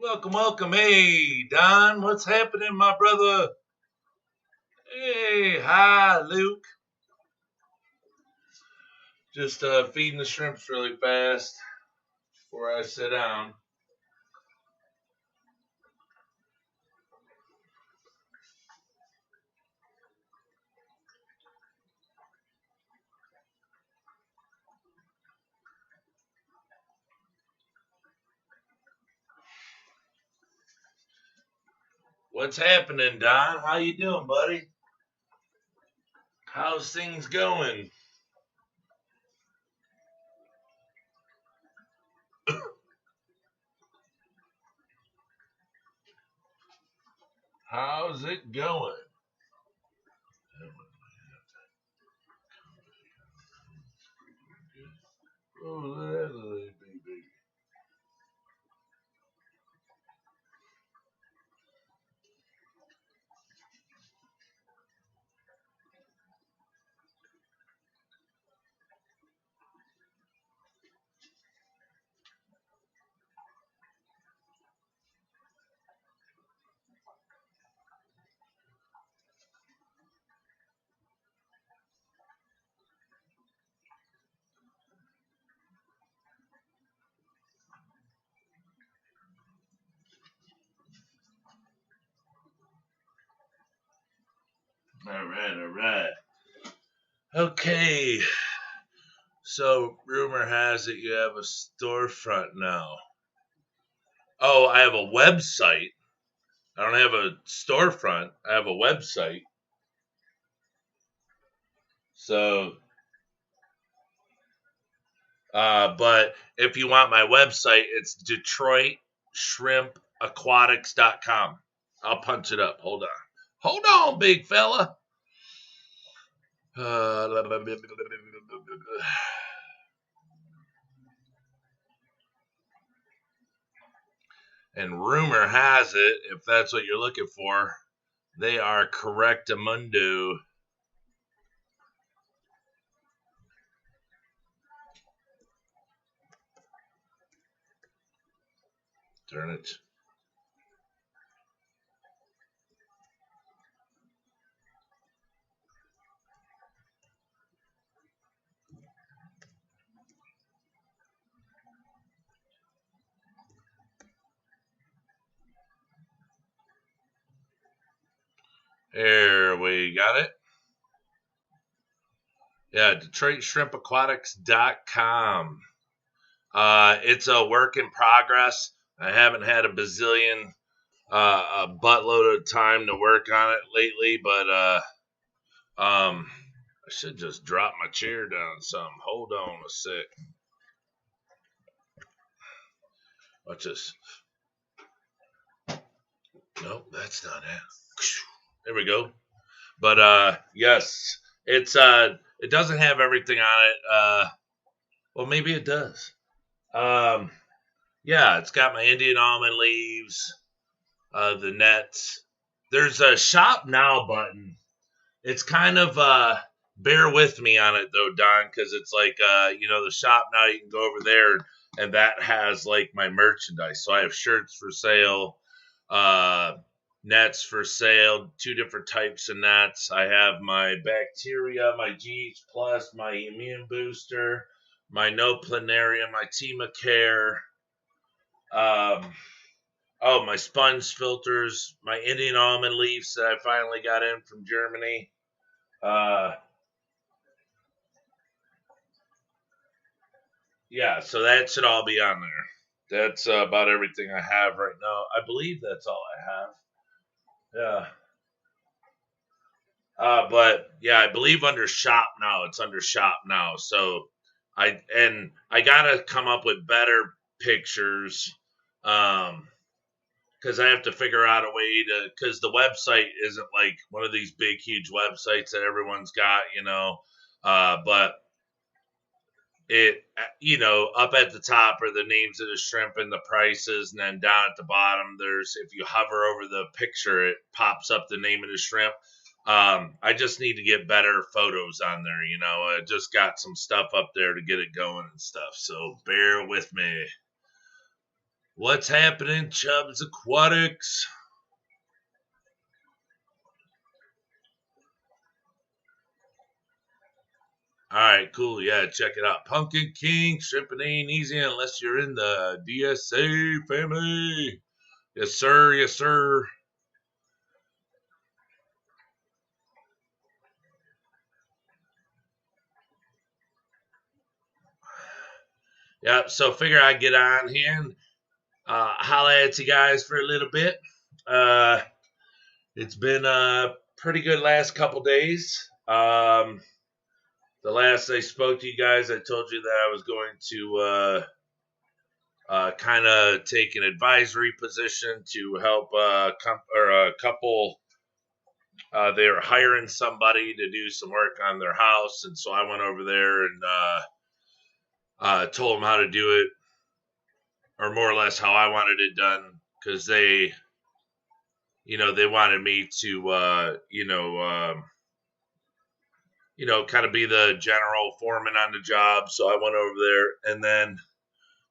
Welcome, welcome. Hey, Don, what's happening, my brother? Hey, hi, Luke. Just feeding the shrimps really fast before I sit down. What's happening, Don? How you doing, buddy? How's things going? How's it going? Oh, that little baby. All right, all right. Okay. So, rumor has it you have a storefront now. Oh, I have a website. I don't have a storefront. I have a website. So, but if you want my website, it's DetroitShrimpAquatics.com. I'll punch it up. Hold on. Hold on, big fella. And rumor has it, if that's what you're looking for, they are correctamundo. Turn it. There we got it. Yeah, DetroitShrimpAquatics.com. It's a work in progress. I haven't had a bazillion, a buttload of time to work on it lately, but I should just drop my chair down some. Hold on a sec. Watch this. Nope, that's not it. There we go. But yes, it doesn't have everything on it. Well, maybe it does. Yeah, it's got my Indian almond leaves, the nets. There's a shop now button. It's kind of bear with me on it though, Don, because it's like the shop now. You can go over there, and that has like my merchandise. So I have shirts for sale, nets for sale, 2 different types of nets. I have my bacteria, my GH plus, my immune booster, my no planaria, my Tima Care. Oh, my sponge filters, my Indian almond leaves that I finally got in from Germany. Yeah, so that should all be on there. That's about everything I have right now. I believe that's all I have. Yeah. But yeah, I believe under shop now. It's under shop now. So I gotta come up with better pictures. Because I have to figure out a way to, because the website isn't like one of these big, huge websites that everyone's got, but up at the top are the names of the shrimp and the prices, and then down at the bottom, if you hover over the picture, it pops up the name of the shrimp. I just need to get better photos on there, I just got some stuff up there to get it going and stuff, so bear with me. What's happening, Chubbs Aquatics? Alright, cool. Yeah, check it out. Pumpkin King, shrimping ain't easy unless you're in the DSA family. Yes, sir. Yes, sir. Yeah, so figure I'd get on here and holla at you guys for a little bit. It's been a pretty good last couple days. The last I spoke to you guys, I told you that I was going to kind of take an advisory position to help a couple. They were hiring somebody to do some work on their house, and so I went over there and told them how to do it, or more or less how I wanted it done, because they wanted me to, kind of be the general foreman on the job. So I went over there, and then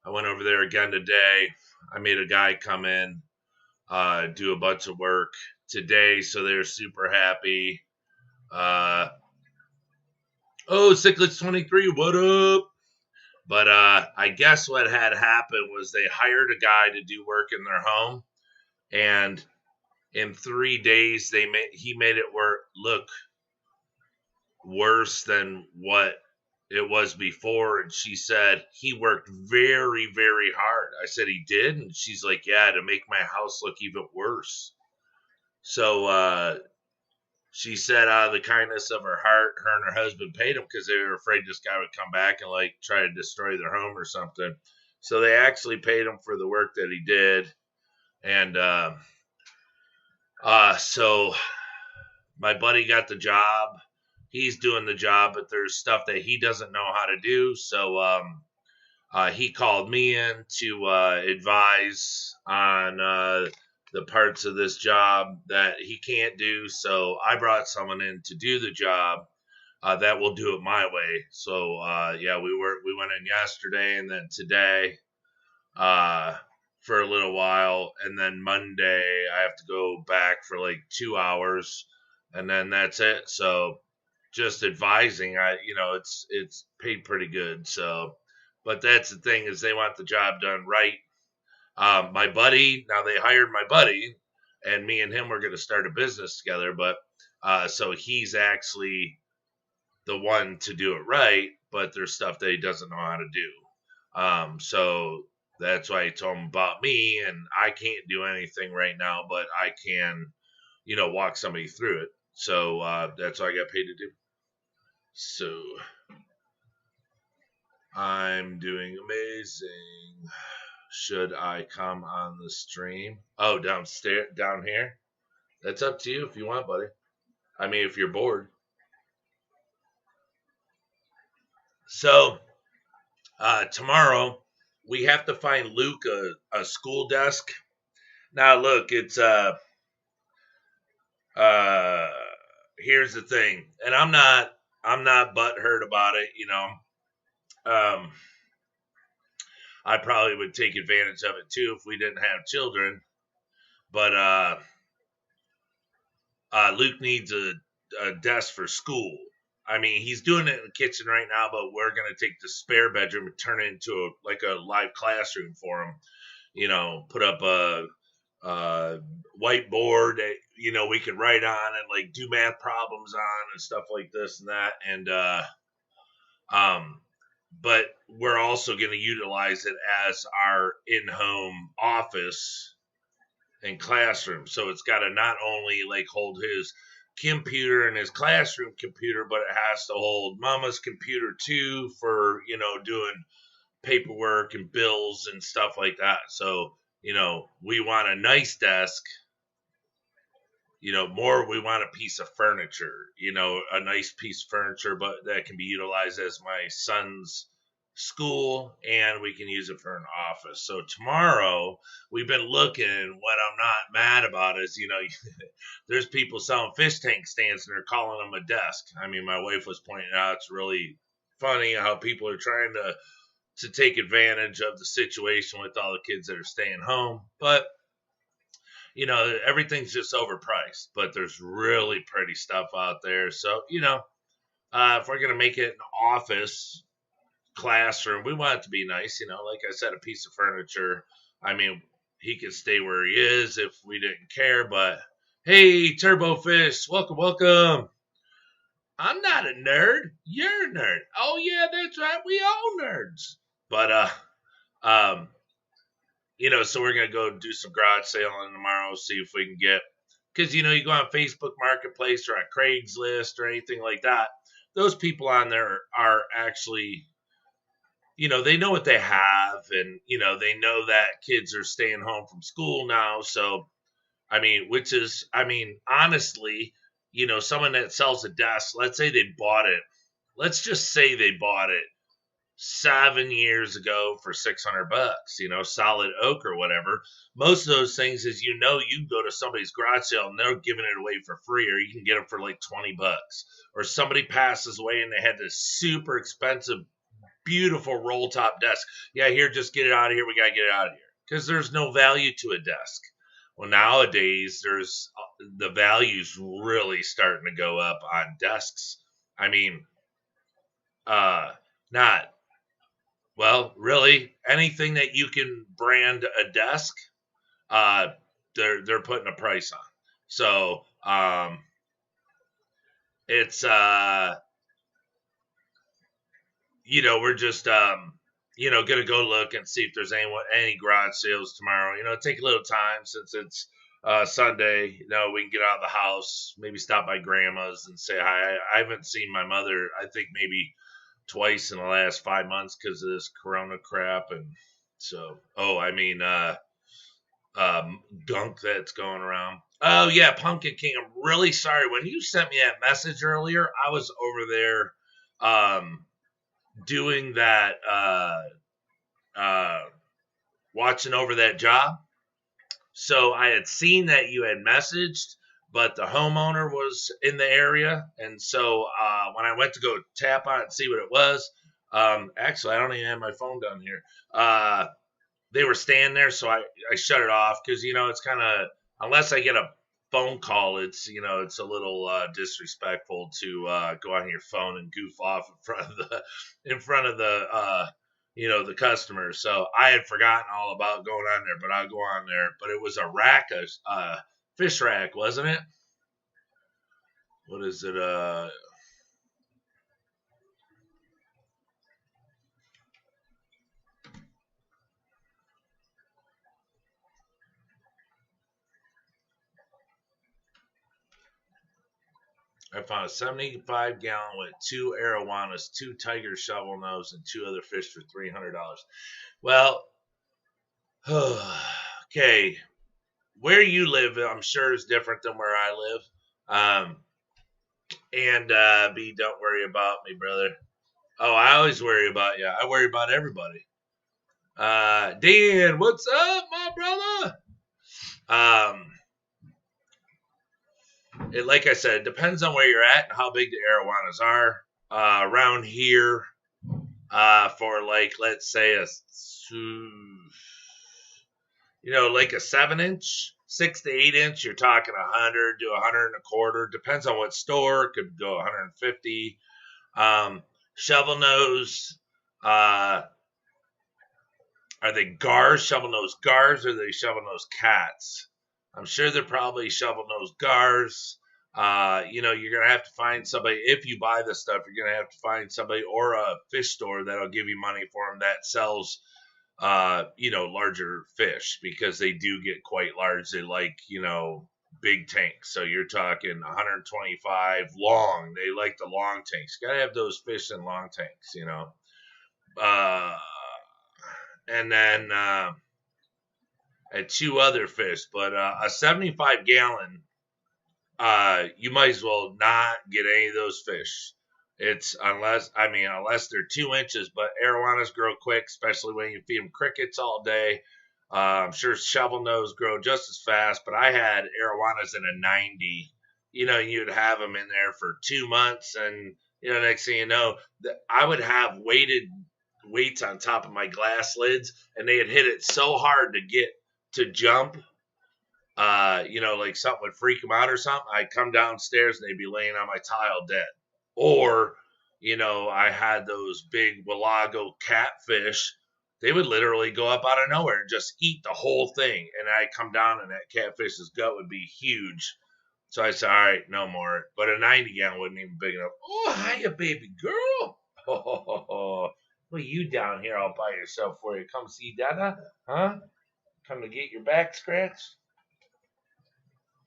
I went over there again today. I made a guy come in, do a bunch of work today, so they're super happy. Cyclids23, what up? But I guess what had happened was they hired a guy to do work in their home, and in 3 days he made it look worse than what it was before. And she said he worked very, very hard. I said he did, and she's like, yeah, to make my house look even worse. So she said out of the kindness of her heart, her and her husband paid him because they were afraid this guy would come back and like try to destroy their home or something. So they actually paid him for the work that he did. And so my buddy got the job. He's doing the job, but there's stuff that he doesn't know how to do. So he called me in to advise on the parts of this job that he can't do. So I brought someone in to do the job that will do it my way. So we went in yesterday and then today for a little while, and then Monday I have to go back for like 2 hours, and then that's it. So just advising, it's paid pretty good. So, but that's the thing, is they want the job done right. My buddy, now they hired my buddy, and me and him were going to start a business together, but so he's actually the one to do it right, but there's stuff that he doesn't know how to do. So that's why he told him about me, and I can't do anything right now, but I can, walk somebody through it. So that's what I got paid to do. So I'm doing amazing. Should I come on the stream? Oh, down here? That's up to you if you want, buddy. I mean, if you're bored. So tomorrow we have to find Luke a school desk. Now look, it's here's the thing, and I'm not butthurt about it, I probably would take advantage of it too if we didn't have children. But Luke needs a desk for school. I mean, he's doing it in the kitchen right now, but we're going to take the spare bedroom and turn it into a live classroom for him. Put up a whiteboard that, we can write on and like do math problems on and stuff like this and that. And, but we're also going to utilize it as our in-home office and classroom. So it's got to not only like hold his computer and his classroom computer, but it has to hold mama's computer too for, doing paperwork and bills and stuff like that. So, we want a nice desk, we want a piece of furniture, a nice piece of furniture, but that can be utilized as my son's school, and we can use it for an office. So tomorrow we've been looking, and what I'm not mad about is, there's people selling fish tank stands and they're calling them a desk. I mean, my wife was pointing out it's really funny how people are trying to take advantage of the situation with all the kids that are staying home. But, you know, everything's just overpriced. But there's really pretty stuff out there. So, you know, if we're going to make it an office classroom, we want it to be nice. You know, like I said, a piece of furniture. I mean, he could stay where he is if we didn't care. But, hey, Turbo Fish, welcome, welcome. I'm not a nerd. You're a nerd. Oh, yeah, that's right. We all nerds. But, you know, so we're going to go do some garage sailing tomorrow, see if we can get, because, you know, you go on Facebook Marketplace or on Craigslist or anything like that. Those people on there are actually, you know, they know what they have, and, you know, they know that kids are staying home from school now. So, I mean, which is, I mean, honestly, you know, someone that sells a desk, let's say they bought it. Let's just say they bought it 7 years ago for $600, you know, solid oak or whatever. Most of those things, as you know, you can go to somebody's garage sale and they're giving it away for free, or you can get them for like $20. Or somebody passes away and they had this super expensive, beautiful roll top desk. Yeah, here, just get it out of here. We got to get it out of here. Because there's no value to a desk. Well, nowadays, there's the value's really starting to go up on desks. I mean, not, well, really, anything that you can brand a desk, they're putting a price on. So, it's, you know, we're just, you know, going to go look and see if there's any garage sales tomorrow. You know, take a little time since it's Sunday. You know, we can get out of the house, maybe stop by grandma's and say hi. I haven't seen my mother, I think maybe twice in the last 5 months because of this corona crap. And so, gunk that's going around. Oh, yeah, Pumpkin King. I'm really sorry. When you sent me that message earlier, I was over there doing that, watching over that job. So I had seen that you had messaged, but the homeowner was in the area. And so when I went to go tap on it and see what it was, actually, I don't even have my phone down here. They were standing there, so I shut it off because, you know, it's kind of, unless I get a phone call, it's, you know, it's a little disrespectful to go on your phone and goof off in front of the you know, the customer. So I had forgotten all about going on there, but I'll go on there. But it was a rack, a fish rack, wasn't it? What is it? I found a 75-gallon with 2 arowanas, 2 tiger shovel nose, and 2 other fish for $300. Well, okay, where you live, I'm sure is different than where I live. And B, don't worry about me, brother. Oh, I always worry about you. I worry about everybody. Dan, what's up, my brother? Like I said, it depends on where you're at and how big the arowanas are. Around here, for like, let's say like a 7-inch, 6 to 8 inch, you're talking 100 to 100 and a quarter. Depends on what store. Could go 150. Shovel nose. Are they gars, shovel nose gars, or are they shovel nose cats? I'm sure they're probably shovel nose gars. You know, you're gonna have to find somebody. If you buy this stuff, you're gonna have to find somebody or a fish store that'll give you money for them that sells, you know, larger fish, because they do get quite large. They like, you know, big tanks. So you're talking 125 long. They like the long tanks. You gotta have those fish in long tanks, you know. And then and 2 other fish, but a 75-gallon, you might as well not get any of those fish. It's unless they're 2 inches, but arowanas grow quick, especially when you feed them crickets all day. I'm sure shovel nose grow just as fast, but I had arowanas in a 90. You know, you'd have them in there for 2 months, and, you know, next thing you know, I would have weighted weights on top of my glass lids, and they had hit it so hard to get to jump. You know, like something would freak them out or something. I'd come downstairs and they'd be laying on my tile dead. Or, you know, I had those big Wilago catfish. They would literally go up out of nowhere and just eat the whole thing. And I'd come down and that catfish's gut would be huge. So I said, all right, no more. But a 90 gallon wasn't even big enough. Oh, hiya, baby girl. Oh, well, you down here all by yourself for you. Come see Dada? Huh? Come to get your back scratched?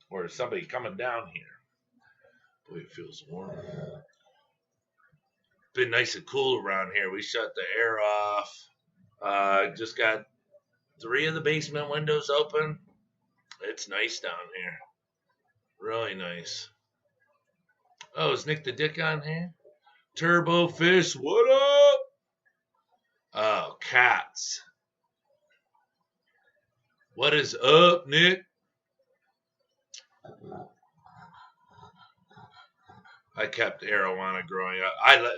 Or is somebody coming down here? Boy, it feels warm. Been nice and cool around here. We shut the air off. Just got 3 of the basement windows open. It's nice down here. Really nice. Oh, is Nick the Dick on here? Turbo Fish, what up? Oh, cats. What is up, Nick? I kept arowana growing up.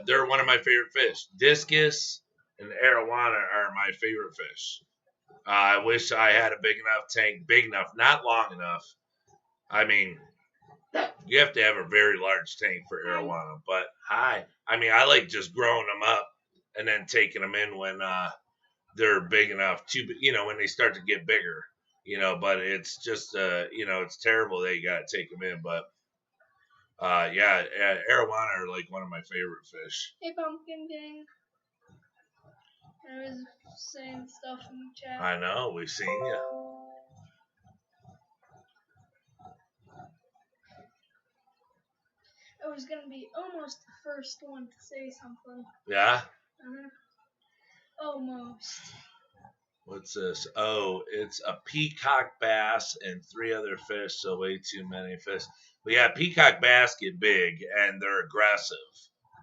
They're one of my favorite fish. Discus and arowana are my favorite fish. I wish I had a big enough tank, big enough, not long enough. I mean, you have to have a very large tank for arowana. But I mean, I like just growing them up and then taking them in when they're big enough to, you know, when they start to get bigger. You know, but it's just, you know, it's terrible that you got to take them in. But, yeah, arowana are like one of my favorite fish. Hey, Pumpkin Gang. I was saying stuff in the chat. I know, we've seen you. I was going to be almost the first one to say something. Yeah? Almost. What's this? Oh, it's a peacock bass and 3 other fish, so way too many fish. But yeah, peacock bass get big and they're aggressive.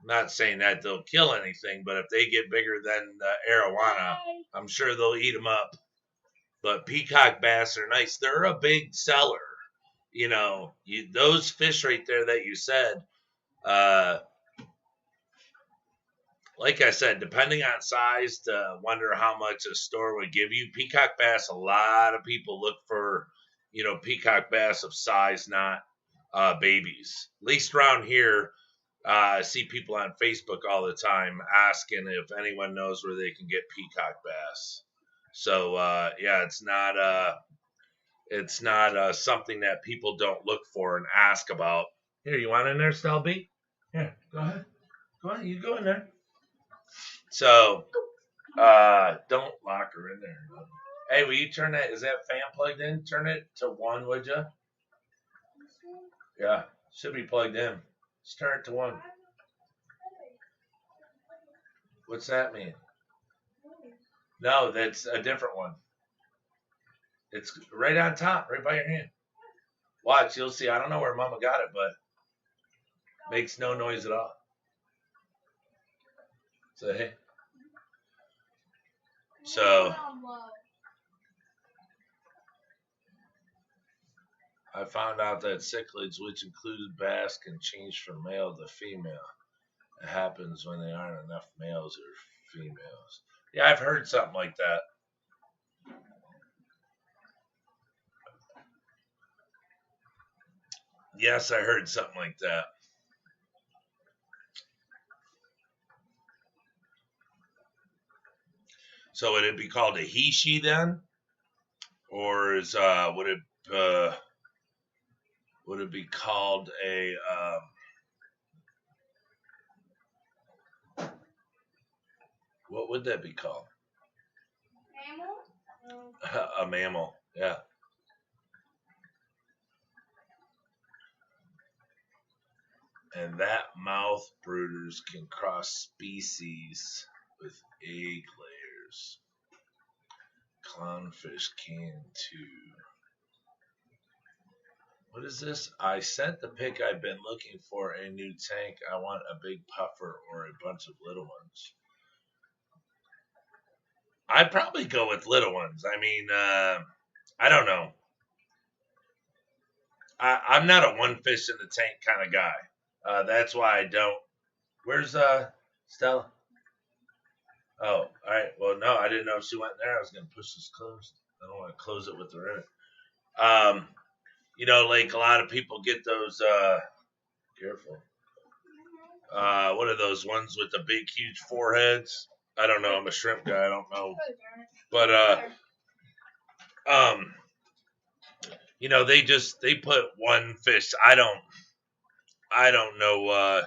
I'm not saying that they'll kill anything, but if they get bigger than the arowana, I'm sure they'll eat them up. But peacock bass are nice. They're a big seller. You know, those fish right there that you said, like I said, depending on size, to wonder how much a store would give you. Peacock bass, a lot of people look for, you know, peacock bass of size, not babies. At least around here, I see people on Facebook all the time asking if anyone knows where they can get peacock bass. So, yeah, it's not something that people don't look for and ask about. Here, you want in there, Stelby? Here, go ahead. Go ahead, you go in there. So, don't lock her in there. Hey, will you turn that? Is that fan plugged in? Turn it to 1, would you? Yeah, should be plugged in. Just turn it to 1. What's that mean? No, that's a different one. It's right on top, right by your hand. Watch, you'll see. I don't know where Mama got it, but makes no noise at all. So, hey. So, I found out that cichlids, which included bass, can change from male to female. It happens when there aren't enough males or females. Yeah, I've heard something like that. Yes, I heard something like that. So would it be called a he-she then? Or is would it be called a what would that be called? Mammal? A mammal, yeah. And that mouth brooders can cross species with egg layers. Clownfish can too. What is this? I sent the pic. I've been looking for a new tank. I want a big puffer or a bunch of little ones. I'd probably go with little ones. I mean, I don't know. I'm not a one fish in the tank kind of guy. That's why I don't. Where's Stella? Oh, all right. Well, no, I didn't know if she went there. I was gonna push this closed. I don't want to close it with her in it. Like a lot of people get those. Careful. What are those ones with the big, huge foreheads? I don't know. I'm a shrimp guy. I don't know. But um, they put one fish. I don't know.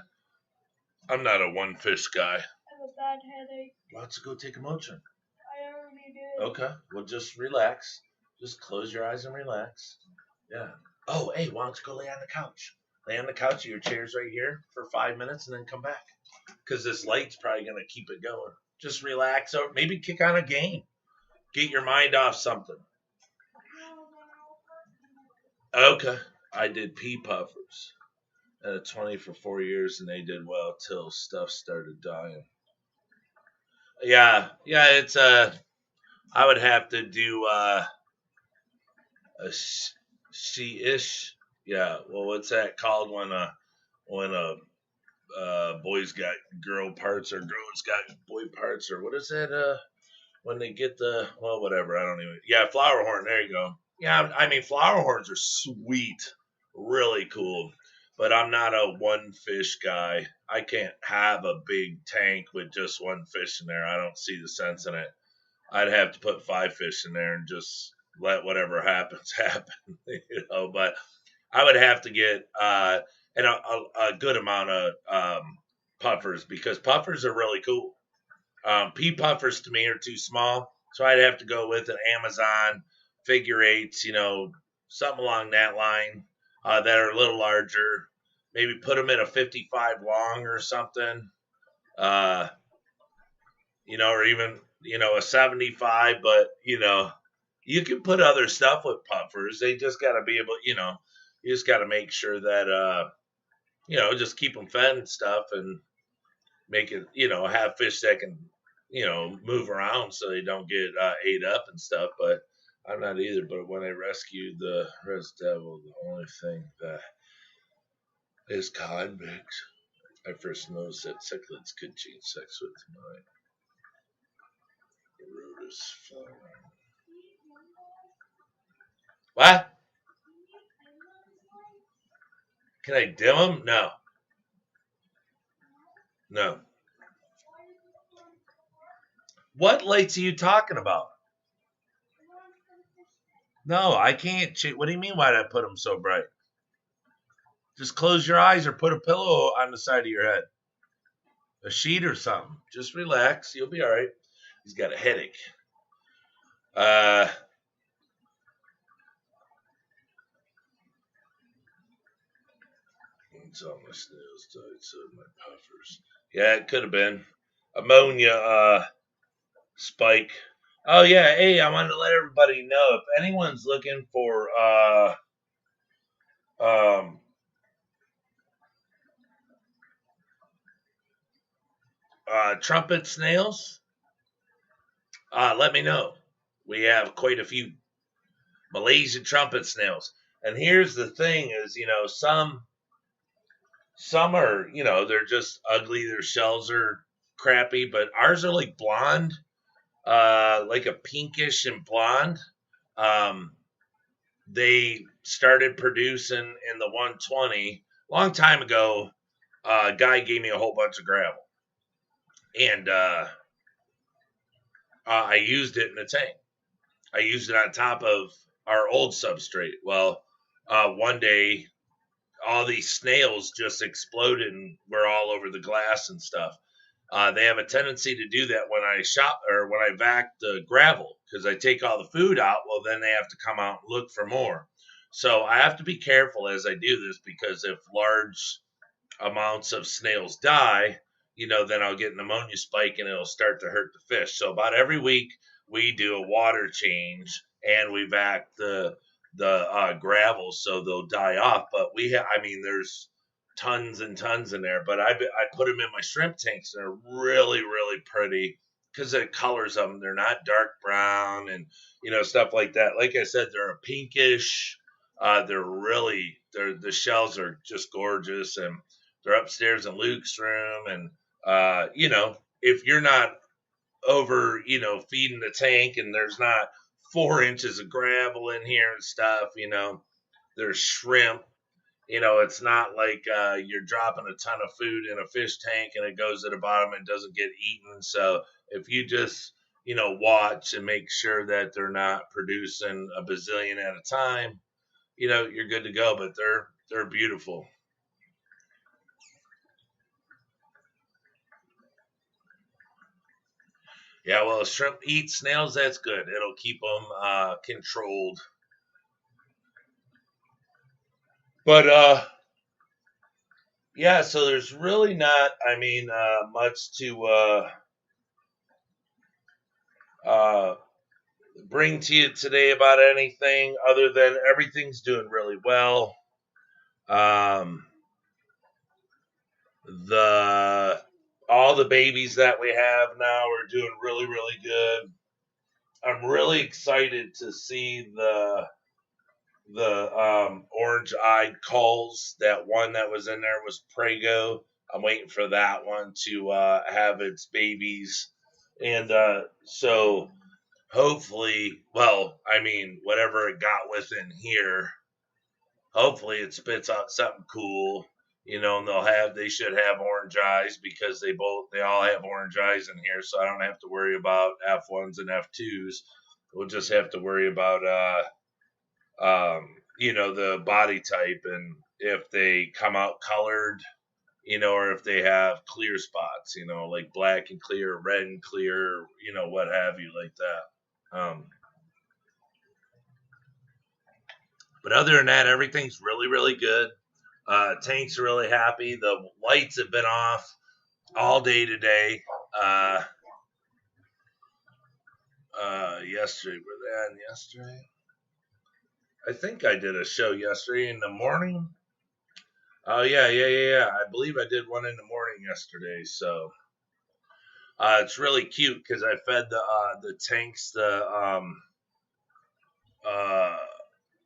I'm not a one fish guy. I have a bad headache. Why don't you go take a Motrin? I already did. Okay. Well, just relax. Just close your eyes and relax. Yeah. Oh, hey, why don't you go lay on the couch? Lay on the couch. Your chair's right here for 5 minutes, and then come back. Because this light's probably gonna keep it going. Just relax, or maybe kick on a game. Get your mind off something. Okay. I did pea puffers at a 20 for 4 years, and they did well till stuff started dying. Yeah, it's I would have to do a she-ish. Yeah, well, what's that called when a boy's got girl parts or girls got boy parts, or what is that? When they get whatever, I don't even. Yeah, flower horn. There you go. Yeah, I mean flower horns are sweet, really cool. But I'm not a one fish guy. I can't have a big tank with just one fish in there. I don't see the sense in it. I'd have to put 5 fish in there and just let whatever happens happen. But I would have to get and a good amount of puffers, because puffers are really cool. Pea puffers to me are too small, so I'd have to go with an Amazon figure eights, something along that line, that are a little larger. Maybe put them in a 55 long or something, or even a 75. But you can put other stuff with puffers. They just got to be able, you just got to make sure that just keep them fed and stuff, and make it, have fish that can, move around so they don't get ate up and stuff. But I'm not either. But when I rescued the Res Devil, the only thing that is convicts, I first noticed that cichlids could change sex with my Rhodes flower. What? Can I dim them? No. No. What lights are you talking about? No, I can't. What do you mean? Why did I put them so bright? Just close your eyes or put a pillow on the side of your head, a sheet or something. Just relax. You'll be all right. He's got a headache. It's all my snails died, so my puffers. Yeah, it could have been ammonia spike. Oh yeah, hey, I wanted to let everybody know if anyone's looking for trumpet snails, let me know. We have quite a few Malaysian trumpet snails. And here's the thing is, some are, they're just ugly. Their shells are crappy, but ours are like blonde, like a pinkish and blonde. They started producing in the 120 long time ago. A guy gave me a whole bunch of gravel, and I used it in a tank. I used it on top of our old substrate. Well, one day, all these snails just exploded and were all over the glass and stuff. They have a tendency to do that when I when I vac the gravel, because I take all the food out. Well, then they have to come out and look for more. So I have to be careful as I do this, because if large amounts of snails die, then I'll get an ammonia spike and it'll start to hurt the fish. So about every week we do a water change and we vac the gravel so they'll die off. But there's tons and tons in there. But I put them in my shrimp tanks, and they're really, really pretty because the colors of them, they're not dark brown and stuff like that. Like I said, they're a pinkish. The shells are just gorgeous, and they're upstairs in Luke's room. And if you're not over, you know, feeding the tank, and there's not 4 inches of gravel in here and stuff, you know. There's shrimp. You know, it's not like you're dropping a ton of food in a fish tank and it goes to the bottom and doesn't get eaten. So if you just, you know, watch and make sure that they're not producing a bazillion at a time, you know, you're good to go. But they're beautiful. Yeah, well, shrimp eat snails. That's good. It'll keep them controlled. But yeah, so there's really not, I mean, much to bring to you today about anything other than everything's doing really well. The all the babies that we have now are doing really, really good. I'm really excited to see the orange-eyed culls. That one that was in there was Prego. I'm waiting for that one to have its babies, and so hopefully, well, I mean, whatever it got within here, hopefully it spits out something cool. You know, and they should have orange eyes because they all have orange eyes in here, so I don't have to worry about F1s and F2s. We'll just have to worry about you know, the body type and if they come out colored, you know, or if they have clear spots, you know, like black and clear, red and clear, you know, what have you, like that. But other than that, everything's really, really good. Tank's really happy. The lights have been off all day today. Yesterday, were they on yesterday? I think I did a show yesterday in the morning. Oh yeah. I believe I did one in the morning yesterday. So it's really cute because I fed the tanks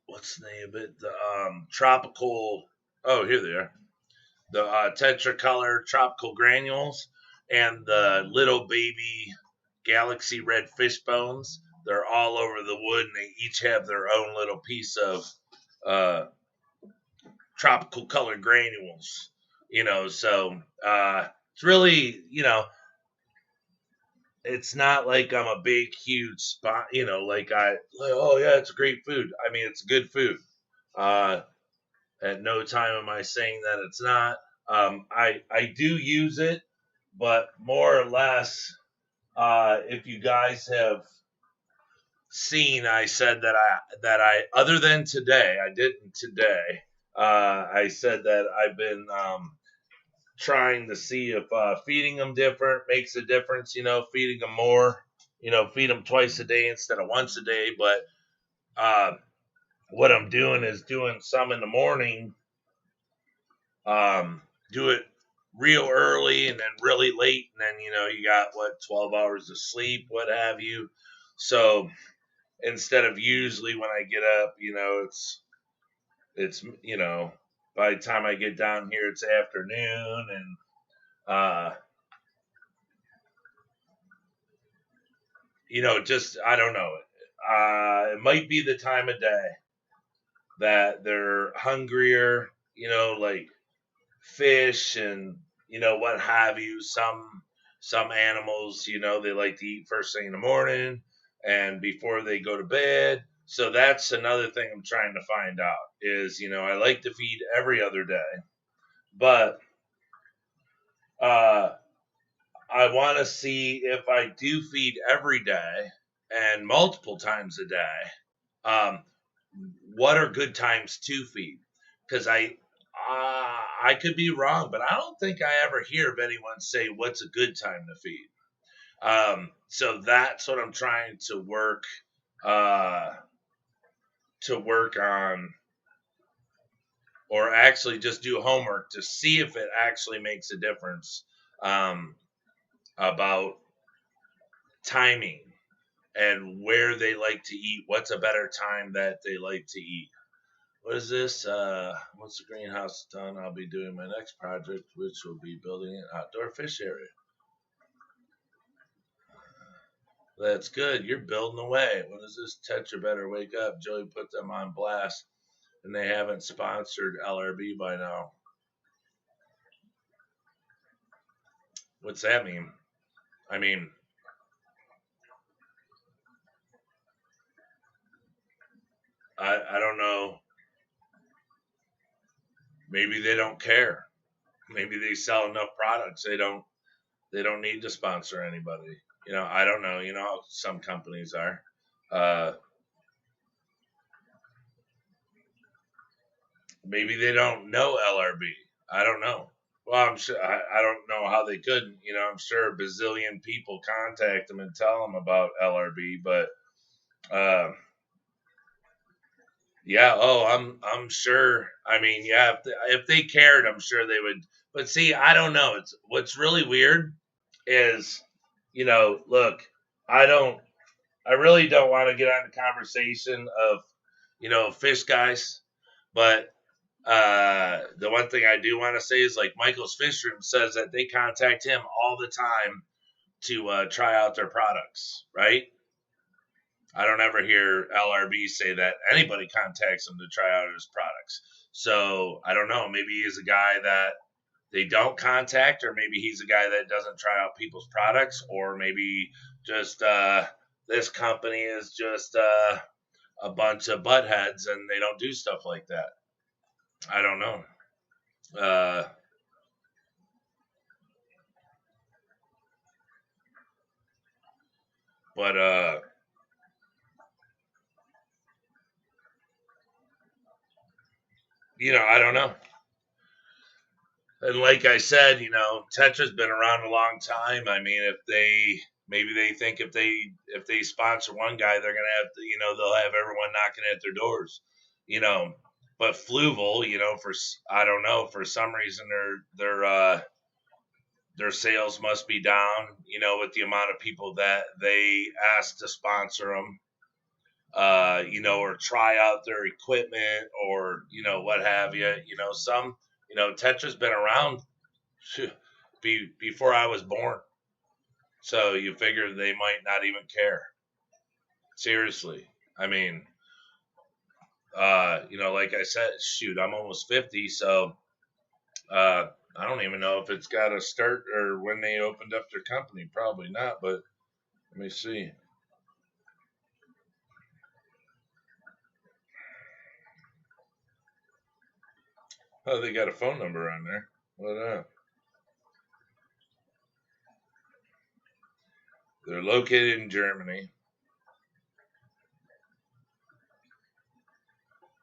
what's the name of it? The tropical. Oh, here they are. The tetracolor tropical granules and the little baby galaxy red fish bones. They're all over the wood, and they each have their own little piece of tropical colored granules. You know, so it's really, you know, it's not like I'm a big, huge spot, you know, oh yeah, it's great food. I mean, it's good food. At no time am I saying that it's not. I do use it, but more or less, if you guys have seen, I said that I other than today, I didn't today. I said that I've been trying to see if feeding them different makes a difference. You know, feeding them more. You know, feed them twice a day instead of once a day. But what I'm doing is doing some in the morning. Do it real early and then really late, and then you know you got 12 hours of sleep, what have you. So instead of usually when I get up, you know, it's you know, by the time I get down here it's afternoon, and you know, just I don't know. It might be the time of day that they're hungrier, you know, like fish and you know what have you. Some animals, you know, they like to eat first thing in the morning and before they go to bed. So that's another thing I'm trying to find out is, you know, I like to feed every other day, but I want to see if I do feed every day and multiple times a day, what are good times to feed? Because I could be wrong, but I don't think I ever hear of anyone say what's a good time to feed. So that's what I'm trying to work on, or actually just do homework to see if it actually makes a difference about timing and where they like to eat. What's a better time that they like to eat? What is this? Once the greenhouse is done, I'll be doing my next project, which will be building an outdoor fish area. That's good. You're building away. What is this? Tetra better wake up. Joey put them on blast, and they haven't sponsored LRB by now. What's that mean? I mean, I don't know. Maybe they don't care. Maybe they sell enough products. They don't need to sponsor anybody. You know, I don't know. You know how some companies are. Maybe they don't know LRB. I don't know. Well, I'm sure I don't know how they couldn't. You know, I'm sure a bazillion people contact them and tell them about LRB, but yeah. Oh, I'm sure. I mean, yeah. If they cared, I'm sure they would. But see, I don't know. It's what's really weird is, you know, look, I don't. I really don't want to get on the conversation of, you know, fish guys, but the one thing I do want to say is like Michael's Fish Room says that they contact him all the time to try out their products, right? I don't ever hear LRB say that anybody contacts him to try out his products. So I don't know. Maybe he's a guy that they don't contact, or maybe he's a guy that doesn't try out people's products, or maybe just this company is just a bunch of buttheads and they don't do stuff like that. I don't know. But you know, I don't know. And like I said, you know, Tetra's been around a long time. I mean, if they maybe they think if they sponsor one guy, they're gonna have to, you know, they'll have everyone knocking at their doors, you know. But Fluval, you know, for I don't know, for some reason their sales must be down, you know, with the amount of people that they ask to sponsor them, you know, or try out their equipment, or you know what have you. You know, some, you know, Tetra's been around before I was born, so you figure they might not even care. Seriously, I mean, you know, like I said, shoot, I'm almost 50, so I don't even know if it's got a start or when they opened up their company. Probably not, but let me see. Oh, they got a phone number on there. What? They're located in Germany.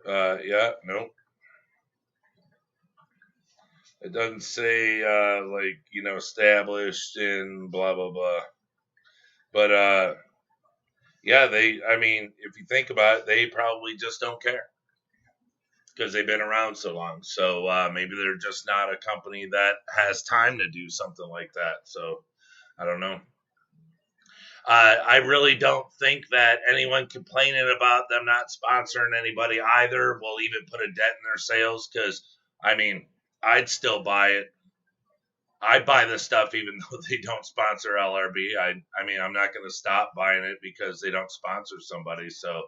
Yeah, nope. It doesn't say like, you know, established in blah blah blah. But yeah, they. I mean, if you think about it, they probably just don't care because they've been around so long. So maybe they're just not a company that has time to do something like that. So I don't know. I really don't think that anyone complaining about them not sponsoring anybody either will even put a dent in their sales, because, I mean, I'd still buy it. I buy this stuff even though they don't sponsor LRB. I mean, I'm not going to stop buying it because they don't sponsor somebody. So,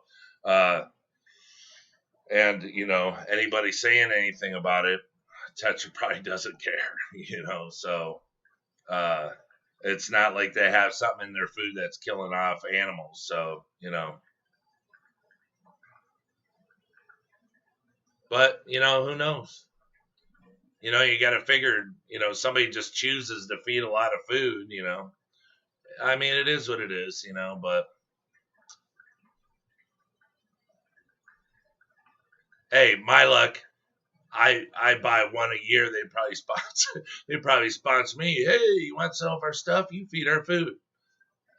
uh, and, you know, anybody saying anything about it, Tetra probably doesn't care, you know. So, uh, it's not like they have something in their food that's killing off animals. So, you know, but, you know, who knows? You know, you got to figure, you know, somebody just chooses to feed a lot of food, you know. I mean, it is what it is, you know, but hey, my luck. I buy one a year. They probably sponsor. They probably sponsor me. Hey, you want some of our stuff? You feed our food,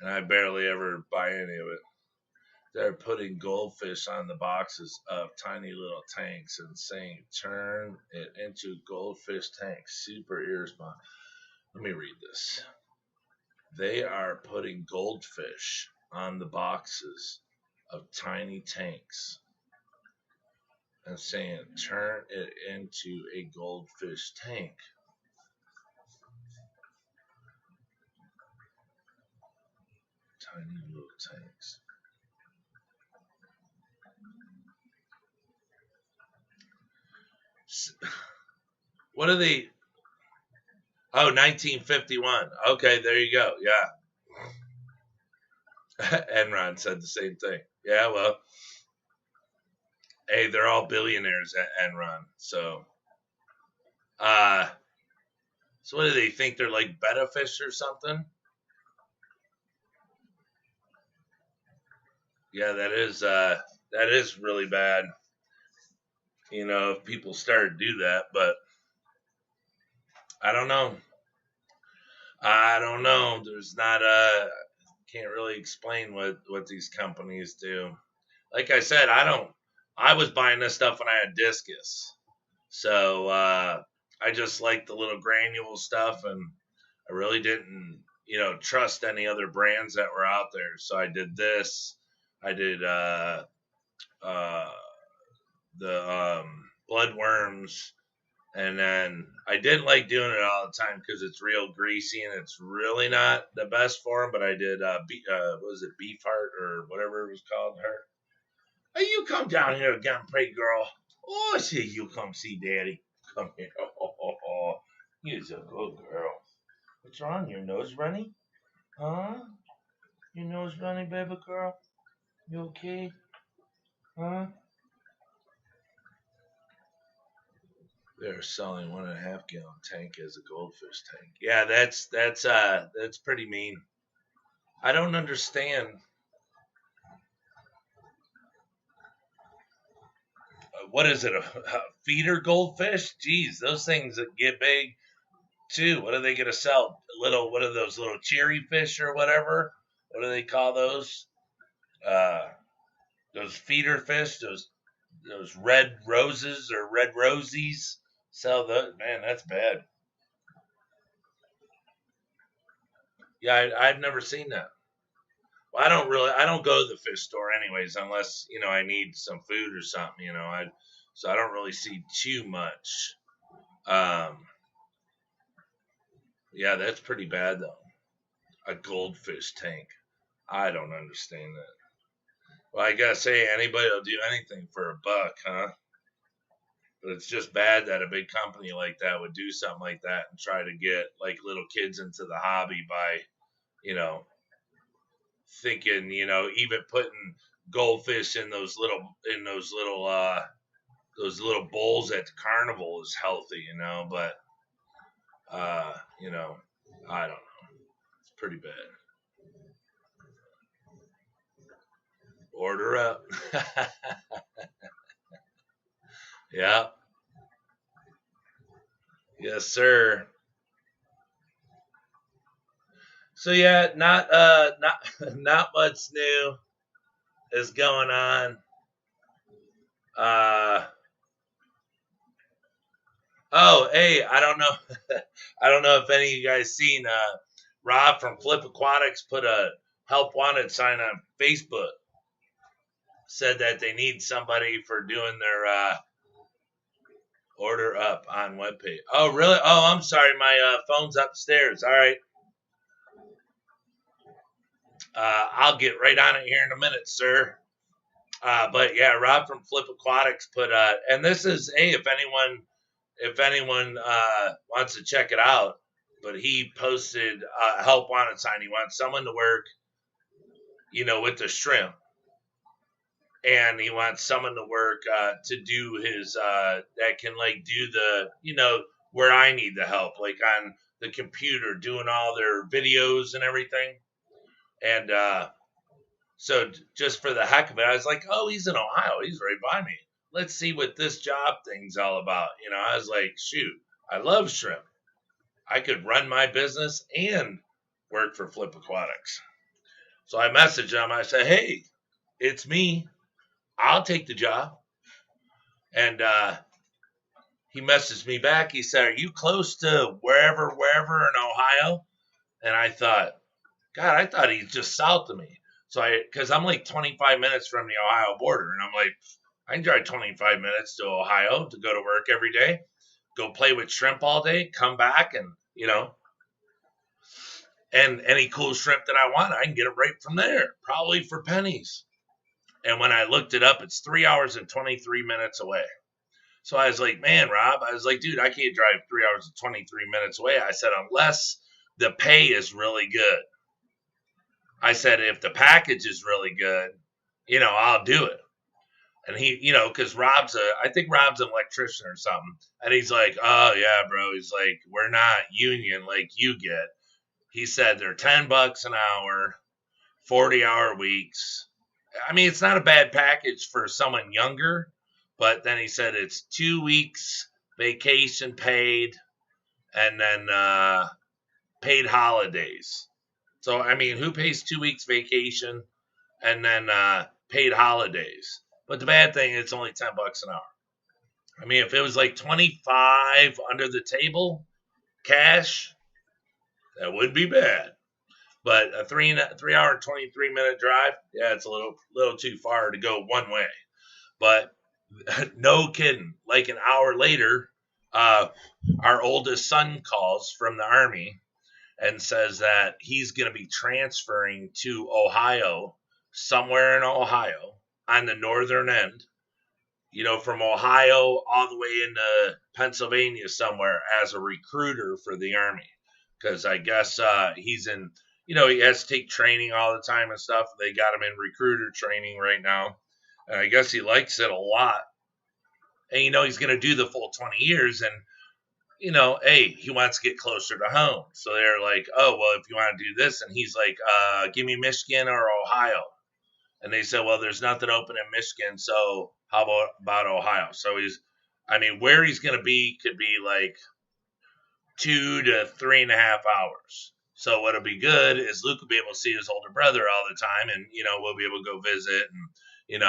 and I barely ever buy any of it. They're putting goldfish on the boxes of tiny little tanks and saying, turn it into goldfish tanks. Super irresponsible. Let me read this. They are putting goldfish on the boxes of tiny tanks and saying, turn it into a goldfish tank. Tiny little tanks. What are they? Oh, 1951. Okay, there you go. Yeah. Enron said the same thing. Yeah, well, hey, they're all billionaires at Enron. So what do they think? They're like betta fish or something? Yeah, that is really bad. You know, if people start to do that, but I don't know. There's not can't really explain what these companies do. Like I said, I was buying this stuff when I had discus. So I just liked the little granule stuff, and I really didn't, trust any other brands that were out there. So I did this. I did the bloodworms, and then I didn't like doing it all the time because it's real greasy and it's really not the best for them. But I did what was it, beef heart or whatever it was called? Her. Hey, you come down here again, pretty girl. Oh, I see you come see Daddy. Come here. Oh, you're a good girl. What's wrong? Your nose runny? Huh? Your nose runny, baby girl? You okay? Huh? They're selling 1.5 gallon tank as a goldfish tank. Yeah, that's pretty mean. I don't understand. What is it? A feeder goldfish? Jeez, those things that get big too. What are they gonna sell? What are those little cherry fish or whatever? What do they call those? Those feeder fish, those red roses or red rosies. Sell those, man, that's bad. Yeah, I've never seen that. Well, I don't go to the fish store anyways, unless, I need some food or something, so I don't really see too much. Yeah, that's pretty bad though. A goldfish tank. I don't understand that. Well, I gotta say, anybody will do anything for $1, huh? But it's just bad that a big company like that would do something like that and try to get like little kids into the hobby by, you know, thinking, even putting goldfish in those little bowls at the carnival is healthy, but I don't know. It's pretty bad. Order up. Yeah. Yes, sir. So yeah, not much new is going on. Oh, hey, I don't know. I don't know if any of you guys seen Rob from Flip Aquatics put a help wanted sign on Facebook. Said that they need somebody for doing their order up on webpage. Oh, really? Oh, I'm sorry. My phone's upstairs. All right. I'll get right on it here in a minute, sir. But yeah, Rob from Flip Aquatics put and this is, hey, if anyone wants to check it out, but he posted help wanted sign. He wants someone to work, with the shrimp, and he wants someone to work to do his that can like do the where I need the help, like on the computer, doing all their videos and everything. And so just for the heck of it, I was like, oh, he's in Ohio. He's right by me. Let's see what this job thing's all about. I was like, shoot, I love shrimp. I could run my business and work for Flip Aquatics. So I messaged him. I said, hey, it's me. I'll take the job. And he messaged me back. He said, are you close to wherever in Ohio? And I thought, God, I thought he's just south of me. So because I'm like 25 minutes from the Ohio border. And I'm like, I can drive 25 minutes to Ohio to go to work every day, go play with shrimp all day, come back and, And any cool shrimp that I want, I can get it right from there, probably for pennies. And when I looked it up, it's 3 hours and 23 minutes away. So I was like, man, Rob, I was like, dude, I can't drive 3 hours and 23 minutes away. I said, unless the pay is really good. I said, if the package is really good, I'll do it. And he, because I think Rob's an electrician or something. And he's like, oh, yeah, bro. He's like, we're not union like you get. He said they're $10 an hour, 40-hour weeks. I mean, it's not a bad package for someone younger, but then he said it's 2 weeks vacation paid and then paid holidays. So, I mean, who pays 2 weeks vacation and then paid holidays? But the bad thing, it's only $10 an hour. I mean, if it was like 25 under the table cash, that would be bad. But a 3 hour, 23-minute drive, yeah, it's a little too far to go one way. But no kidding. Like an hour later, our oldest son calls from the Army and says that he's going to be transferring to Ohio, somewhere in Ohio, on the northern end, from Ohio all the way into Pennsylvania somewhere as a recruiter for the Army. Because I guess he's in, he has to take training all the time and stuff. They got him in recruiter training right now. And I guess he likes it a lot. And, he's going to do the full 20 years. And, hey, he wants to get closer to home. So they're like, oh, well, if you want to do this. And he's like, give me Michigan or Ohio. And they said, well, there's nothing open in Michigan, so how about Ohio? So where he's going to be could be like 2 to 3.5 hours. So what'll be good is Luke will be able to see his older brother all the time, and, we'll be able to go visit and,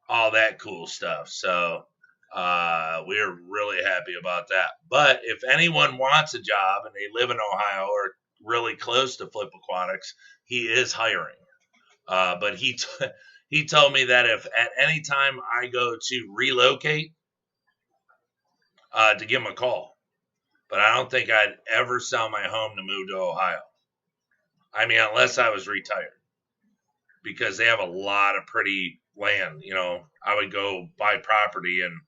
all that cool stuff. So we're really happy about that. But if anyone wants a job and they live in Ohio or really close to Flip Aquatics, he is hiring. But he told me that if at any time I go to relocate, to give him a call. But I don't think I'd ever sell my home to move to Ohio. I mean, unless I was retired. Because they have a lot of pretty land. I would go buy property and,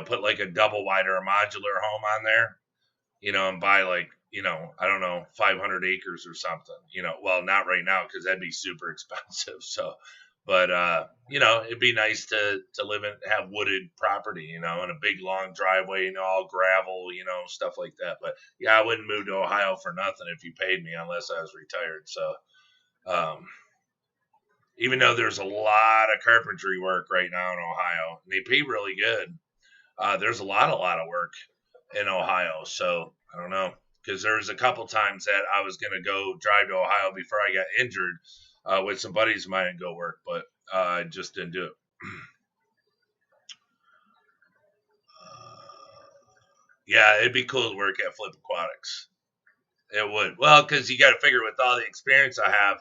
put like a double wide or a modular home on there, and buy like, I don't know, 500 acres or something, well, not right now because that'd be super expensive. So, but, it'd be nice to live and have wooded property, and a big long driveway, all gravel, stuff like that. But yeah, I wouldn't move to Ohio for nothing if you paid me unless I was retired. So, even though there's a lot of carpentry work right now in Ohio, and they pay really good, there's a lot of work in Ohio. So I don't know. Because there was a couple times that I was going to go drive to Ohio before I got injured with some buddies of mine and go work, but I just didn't do it. Yeah, it'd be cool to work at Flip Aquatics. It would. Well, because you got to figure with all the experience I have,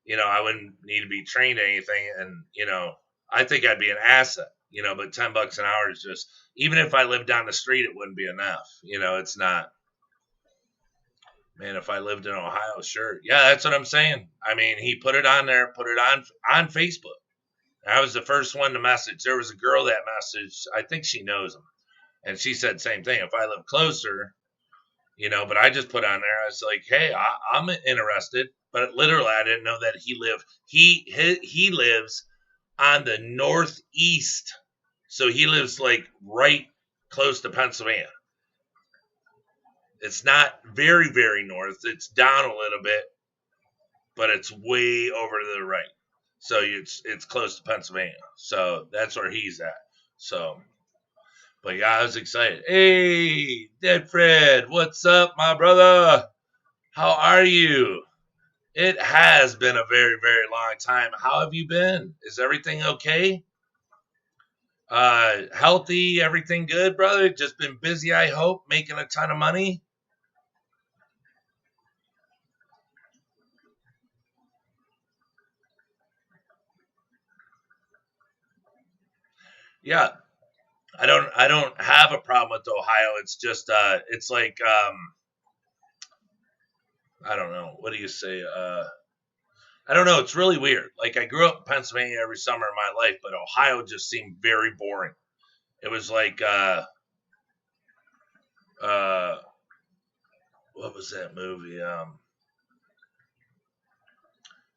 I wouldn't need to be trained anything. And, I think I'd be an asset, but $10 an hour is just, even if I lived down the street, it wouldn't be enough. It's not. Man, if I lived in Ohio, sure. Yeah, that's what I'm saying. I mean, he put it on there, put it on Facebook. I was the first one to message. There was a girl that messaged. I think she knows him. And she said same thing. If I live closer, but I just put on there. I was like, hey, I'm interested. But literally, I didn't know that he lives on the northeast. So he lives like right close to Pennsylvania. It's not very, very north. It's down a little bit, but it's way over to the right. So it's close to Pennsylvania. So that's where he's at. So, but yeah, I was excited. Hey, Dead Fred, what's up, my brother? How are you? It has been a very, very long time. How have you been? Is everything okay? Healthy? Everything good, brother? Just been busy, I hope, making a ton of money? Yeah, I don't have a problem with Ohio. It's just it's like I don't know. What do you say? I don't know. It's really weird. Like I grew up in Pennsylvania every summer of my life, but Ohio just seemed very boring. It was like uh, what was that movie?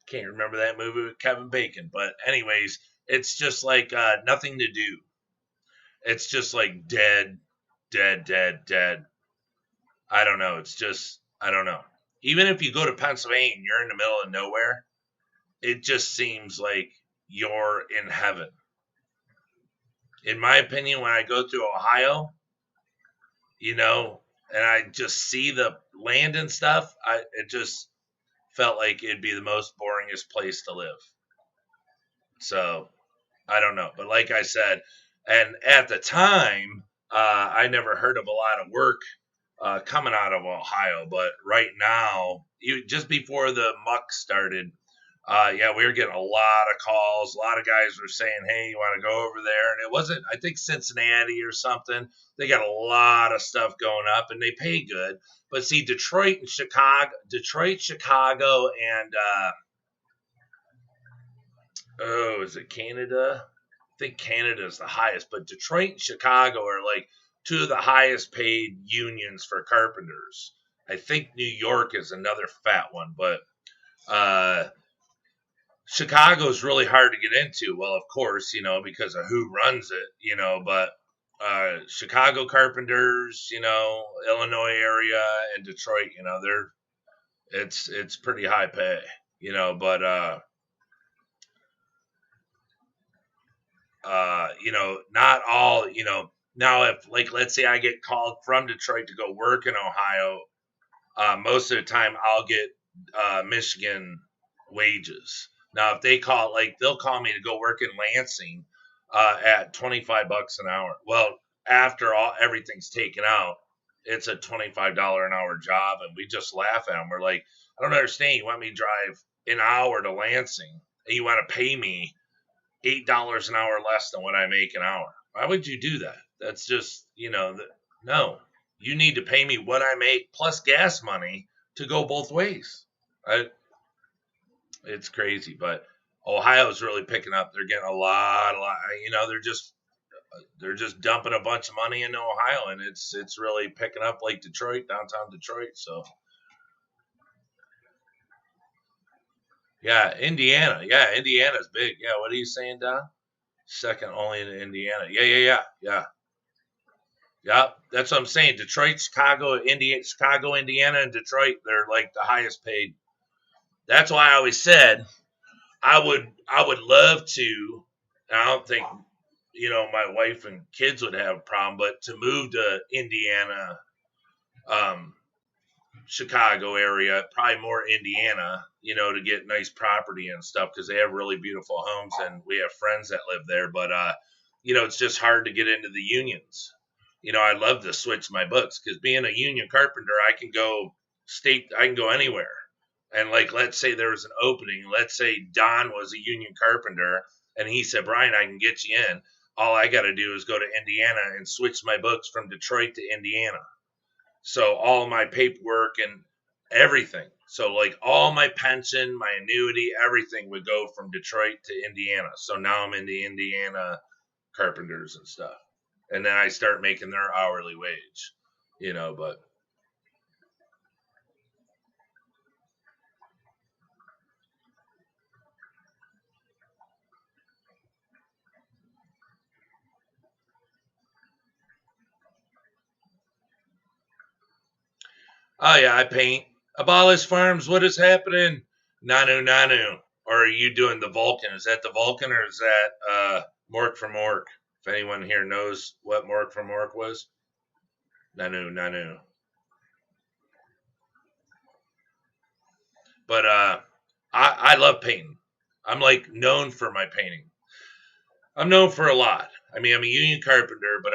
Can't remember that movie with Kevin Bacon. But anyways, it's just like nothing to do. It's just like dead, dead, dead, dead. I don't know. It's just I don't know. Even if you go to Pennsylvania and you're in the middle of nowhere, it just seems like you're in heaven. In my opinion, when I go through Ohio, you know, and I just see the land and stuff, it just felt like it'd be the most boringest place to live. So I don't know, but like I said, and at the time, I never heard of a lot of work coming out of Ohio, but right now, just before the muck started, yeah, we were getting a lot of calls. A lot of guys were saying, "Hey, you want to go over there?" And it wasn't, I think, Cincinnati or something. They got a lot of stuff going up, and they pay good. But see, Detroit, Chicago, and oh, is it Canada? I think Canada is the highest, but Detroit and Chicago are like two of the highest paid unions for carpenters. I think New York is another fat one, but uh, Chicago is really hard to get into. Well, of course, because of who runs it, but Chicago carpenters, Illinois area and Detroit, it's pretty high pay, but not all, now if like let's say I get called from Detroit to go work in Ohio, most of the time I'll get Michigan wages. Now if they'll call me to go work in Lansing at $25 an hour. Well, after everything's taken out, it's a $25 an hour job, and we just laugh at them. We're like, I don't understand. You want me to drive an hour to Lansing, and you want to pay me $8 an hour less than what I make an hour? Why would you do that? That's just no. You need to pay me what I make plus gas money to go both ways. It's crazy, but Ohio's really picking up. They're getting a lot. They're just dumping a bunch of money into Ohio, and it's really picking up like Detroit, downtown Detroit. So yeah, Indiana. Yeah, Indiana's big. Yeah, what are you saying, Don? Second only in Indiana. Yeah. Yep, that's what I'm saying. Detroit, Chicago, Indiana, and Detroit, they're like the highest paid. That's why I always said I would love to. I don't think my wife and kids would have a problem, but to move to Indiana, um, Chicago area, probably more Indiana, to get nice property and stuff because they have really beautiful homes and we have friends that live there. But it's just hard to get into the unions. I'd love to switch my books because being a union carpenter, I can go anywhere. And like, let's say there was an opening. Let's say Don was a union carpenter and he said, Brian, I can get you in. All I got to do is go to Indiana and switch my books from Detroit to Indiana. So all my paperwork and everything. So like all my pension, my annuity, everything would go from Detroit to Indiana. So now I'm in the Indiana carpenters and stuff. And then I start making their hourly wage, but oh yeah, I paint. Abolish farms, what is happening? Nanu Nanu. Or are you doing the Vulcan? Is that the Vulcan or is that Mork from Mork? If anyone here knows what Mork from Mork was. Nanu Nanu. But I love painting. I'm like known for my painting. I'm known for a lot. I mean, I'm a union carpenter, but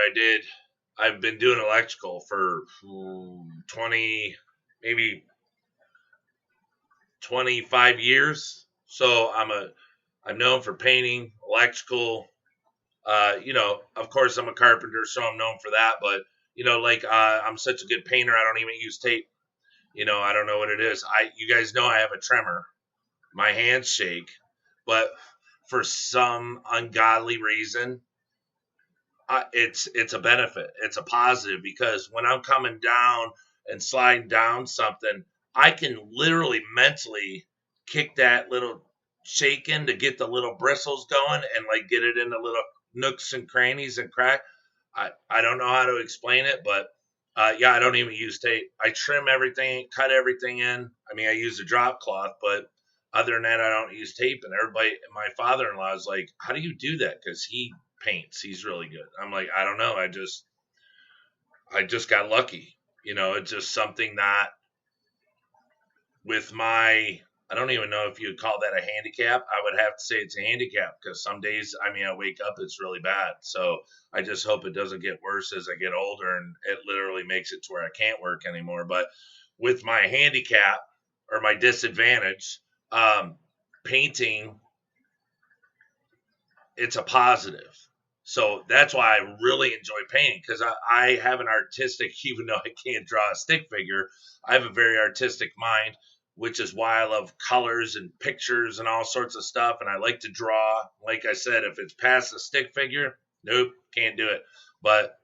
I've been doing electrical for 20, maybe 25 years. So I'm known for painting, electrical. Of course I'm a carpenter, so I'm known for that. But like I'm such a good painter, I don't even use tape. I don't know what it is. You guys know I have a tremor. My hands shake, but for some ungodly reason, it's a benefit. It's a positive because when I'm coming down and sliding down something, I can literally mentally kick that little shake in to get the little bristles going and like get it into little nooks and crannies and crack. I don't know how to explain it, but yeah, I don't even use tape. I trim everything, cut everything in. I mean, I use a drop cloth, but other than that, I don't use tape. And everybody, my father-in-law is like, "How do you do that?" Because he paints. He's really good. I'm like, I don't know. I just got lucky. It's just something that with my, I don't even know if you'd call that a handicap. I would have to say it's a handicap because some days, I mean, I wake up, it's really bad. So I just hope it doesn't get worse as I get older and it literally makes it to where I can't work anymore. But with my handicap or my disadvantage, painting, it's a positive. So that's why I really enjoy painting because I have an artistic, even though I can't draw a stick figure, I have a very artistic mind, which is why I love colors and pictures and all sorts of stuff. And I like to draw. Like I said, if it's past a stick figure, nope, can't do it. But,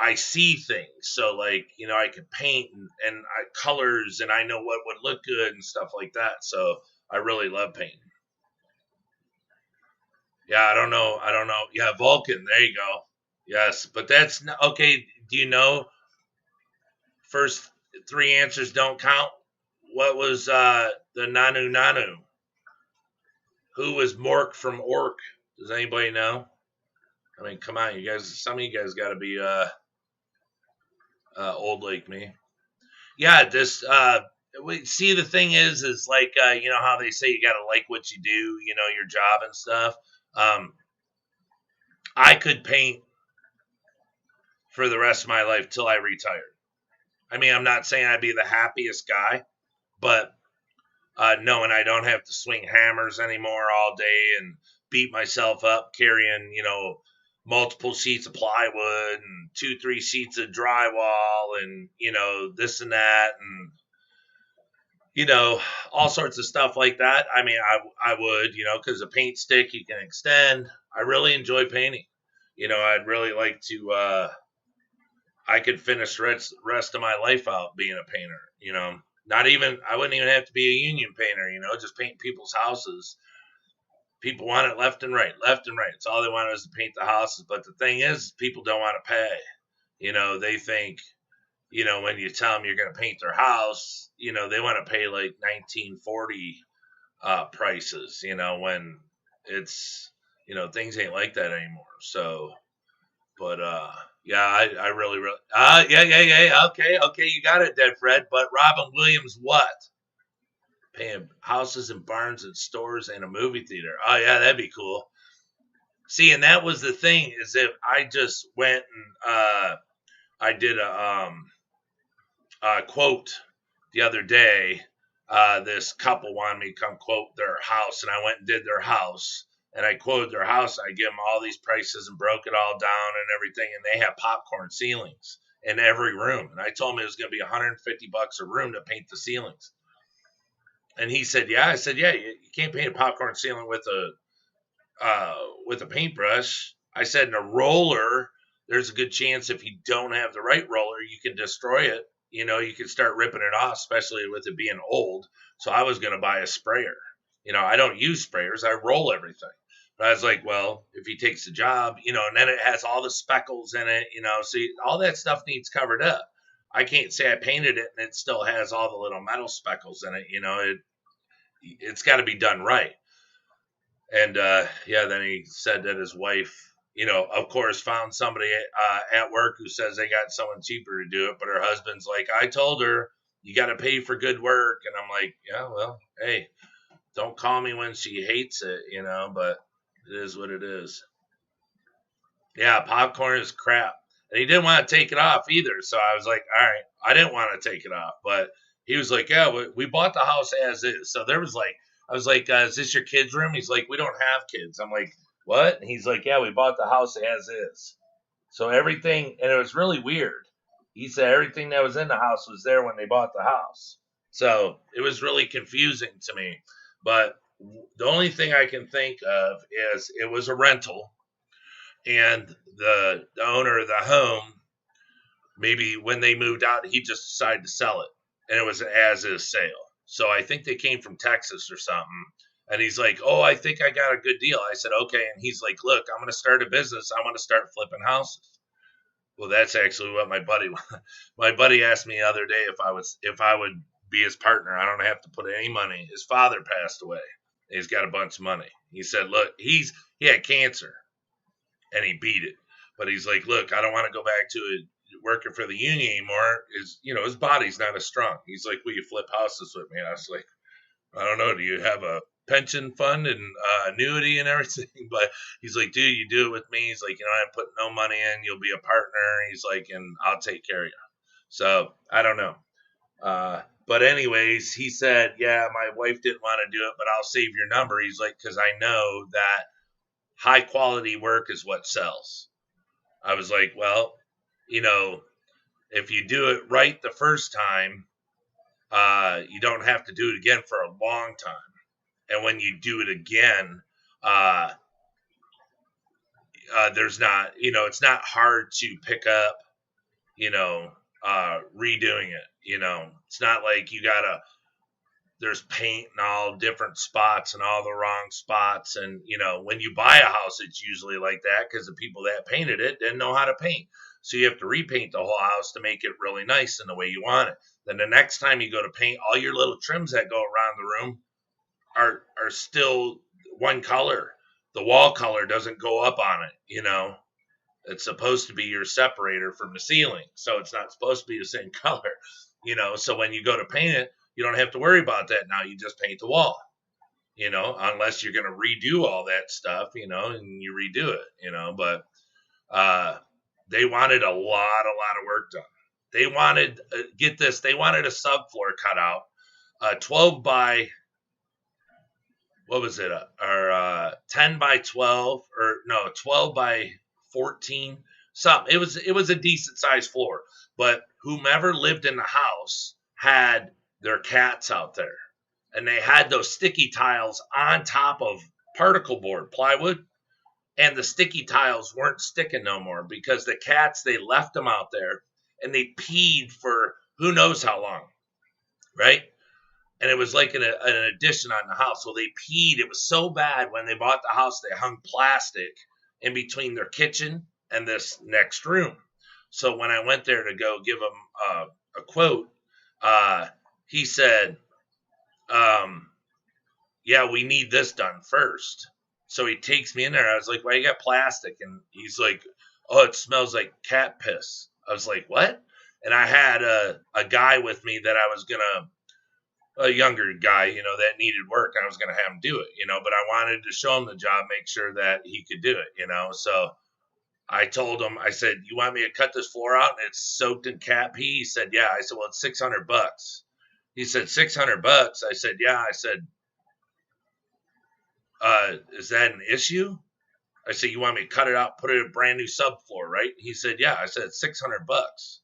I see things. So like, I can paint and colors and I know what would look good and stuff like that. So I really love painting. Yeah, I don't know. Yeah, Vulcan. There you go. Yes, but that's not, okay. Do you know first three answers don't count? What was the Nanu Nanu? Who was Mork from Orc? Does anybody know? I mean, come on, you guys. Some of you guys got to be old like me. Yeah, this. See, the thing is like how they say you got to like what you do, your job and stuff. I could paint for the rest of my life till I retired. I mean, I'm not saying I'd be the happiest guy, but knowing I don't have to swing hammers anymore all day and beat myself up carrying, multiple sheets of plywood and 2-3 sheets of drywall and, this and that and, all sorts of stuff like that. I mean, I would, because a paint stick you can extend. I really enjoy painting. I'd really like to, I could finish the rest of my life out being a painter, I wouldn't even have to be a union painter, just paint people's houses. People want it left and right. It's all they want is to paint the houses. But the thing is, people don't want to pay. They think, when you tell them you're going to paint their house, they want to pay like 1940 prices, when it's, things ain't like that anymore. So, but, yeah, I really, yeah. Okay, you got it, Dead Fred. But Robin Williams, what? Paying houses and barns and stores and a movie theater. Oh yeah, that'd be cool. See, and that was the thing is if I just went and I did a quote the other day. This couple wanted me to come quote their house, and I went and did their house. And I quoted their house. I give them all these prices and broke it all down and everything. And they have popcorn ceilings in every room. And I told him it was going to be $150 a room to paint the ceilings. And he said, "Yeah." I said, "Yeah, you can't paint a popcorn ceiling with a paintbrush." I said, "In a roller, there's a good chance if you don't have the right roller, you can destroy it. You can start ripping it off, especially with it being old." So I was going to buy a sprayer. I don't use sprayers. I roll everything. But I was like, well, if he takes the job, and then it has all the speckles in it, so all that stuff needs covered up. I can't say I painted it and it still has all the little metal speckles in it. It's got to be done right. And yeah, then he said that his wife, of course, found somebody at work who says they got someone cheaper to do it. But her husband's like, I told her you got to pay for good work. And I'm like, yeah, well, hey, don't call me when she hates it, but it is what it is. Yeah, popcorn is crap. And he didn't want to take it off either. So I was like, all right, I didn't want to take it off. But he was like, yeah, we bought the house as is. So there was like, I was like, is this your kids' room? He's like, we don't have kids. I'm like, what? And he's like, yeah, we bought the house as is. So everything, and it was really weird. He said everything that was in the house was there when they bought the house. So it was really confusing to me. But the only thing I can think of is it was a rental, and the owner of the home, maybe when they moved out, he just decided to sell it, and it was an as-is sale. So I think they came from Texas or something. And he's like, "Oh, I think I got a good deal." I said, "Okay." And he's like, "Look, I'm going to start a business. I want to start flipping houses." Well, that's actually what my buddy asked me the other day if I would be his partner. I don't have to put any money. His father passed away. He's got a bunch of money. He said, "Look, he had cancer and he beat it." But he's like, "Look, I don't want to go back to it working for the union anymore. His body's not as strong." He's like, "Will you flip houses with me?" And I was like, "I don't know. Do you have a pension fund and annuity and everything?" But he's like, "Dude, you do it with me." He's like, "I'm putting no money in. You'll be a partner." He's like, "And I'll take care of you." So I don't know. But anyways, he said, "Yeah, my wife didn't want to do it, but I'll save your number." He's like, "Because I know that high quality work is what sells." I was like, "Well, if you do it right the first time, you don't have to do it again for a long time. And when you do it again, there's not, it's not hard to pick up, redoing it. It's not like there's paint in all different spots and all the wrong spots. And, when you buy a house, it's usually like that because the people that painted it didn't know how to paint. So you have to repaint the whole house to make it really nice in the way you want it. Then the next time you go to paint, all your little trims that go around the room are still one color. The wall color doesn't go up on it. It's supposed to be your separator from the ceiling, so it's not supposed to be the same color. So when you go to paint it, you don't have to worry about that. Now you just paint the wall, unless you're going to redo all that stuff, and you redo it. But they wanted a lot of work done. They wanted, get this, they wanted a subfloor cut out, 12 by, what was it? Or 10 by 12, or no, 12 by 14, something. It was a decent sized floor, but whomever lived in the house had their cats out there, and they had those sticky tiles on top of particle board plywood, and the sticky tiles weren't sticking no more because the cats, they left them out there and they peed for who knows how long, right? And it was like an addition on the house. So they peed. It was so bad when they bought the house, they hung plastic in between their kitchen and this next room. So when I went there to go give him a quote, he said, "Yeah, we need this done first." So he takes me in there. I was like, "Why you got plastic?" And he's like, "Oh, it smells like cat piss." I was like, "What?" And I had a guy with me that I was going to, a younger guy, that needed work. I was going to have him do it, but I wanted to show him the job, make sure that he could do it, So I told him, I said, "You want me to cut this floor out and it's soaked in cat pee?" He said, "Yeah." I said, "Well, it's $600. He said, $600. I said, "Yeah." I said, "Is that an issue?" I said, "You want me to cut it out, put it in a brand new subfloor, right?" He said, "Yeah." I said, "It's $600.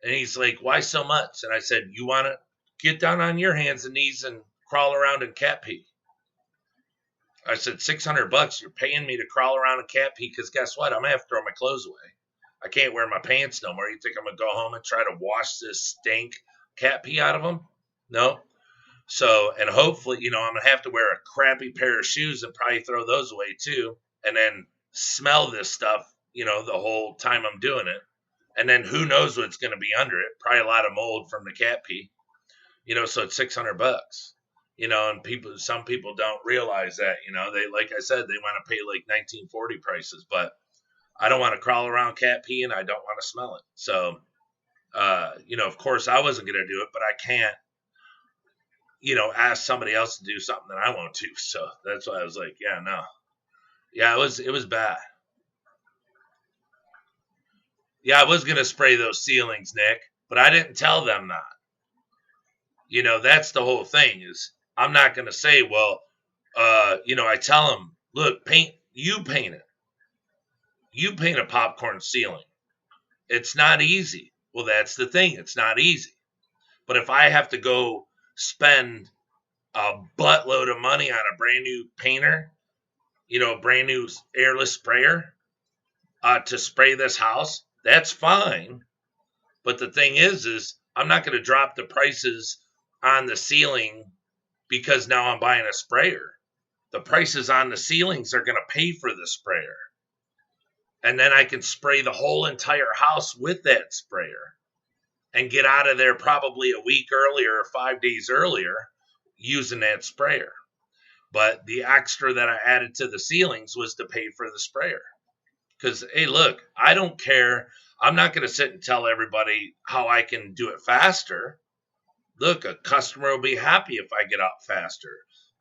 And he's like, "Why so much?" And I said, "You want to get down on your hands and knees and crawl around in cat pee." I said, $600. You're paying me to crawl around in cat pee because guess what? I'm going to have to throw my clothes away. I can't wear my pants no more. You think I'm going to go home and try to wash this stink cat pee out of them? No. So, and hopefully, I'm going to have to wear a crappy pair of shoes and probably throw those away too. And then smell this stuff, the whole time I'm doing it. And then who knows what's going to be under it? Probably a lot of mold from the cat pee. So it's $600. And some people don't realize that, they, like I said, they want to pay like 1940 prices, but I don't want to crawl around cat pee and I don't want to smell it. So, of course I wasn't going to do it, but I can't, ask somebody else to do something that I won't do. So that's why I was like, yeah, no. Yeah, it was bad. Yeah, I was going to spray those ceilings, Nick, but I didn't tell them that. That's the whole thing is I'm not going to say, well, I tell them, "Look, you paint it. You paint a popcorn ceiling. It's not easy. Well, that's the thing. It's not easy. But if I have to go spend a buttload of money on a brand new painter, a brand new airless sprayer to spray this house, that's fine. But the thing is I'm not going to drop the prices on the ceiling because now I'm buying a sprayer. The prices on the ceilings are going to pay for the sprayer. And then I can spray the whole entire house with that sprayer and get out of there probably a week earlier or 5 days earlier using that sprayer. But the extra that I added to the ceilings was to pay for the sprayer. Because, hey, look, I don't care. I'm not going to sit and tell everybody how I can do it faster. Look, a customer will be happy if I get out faster.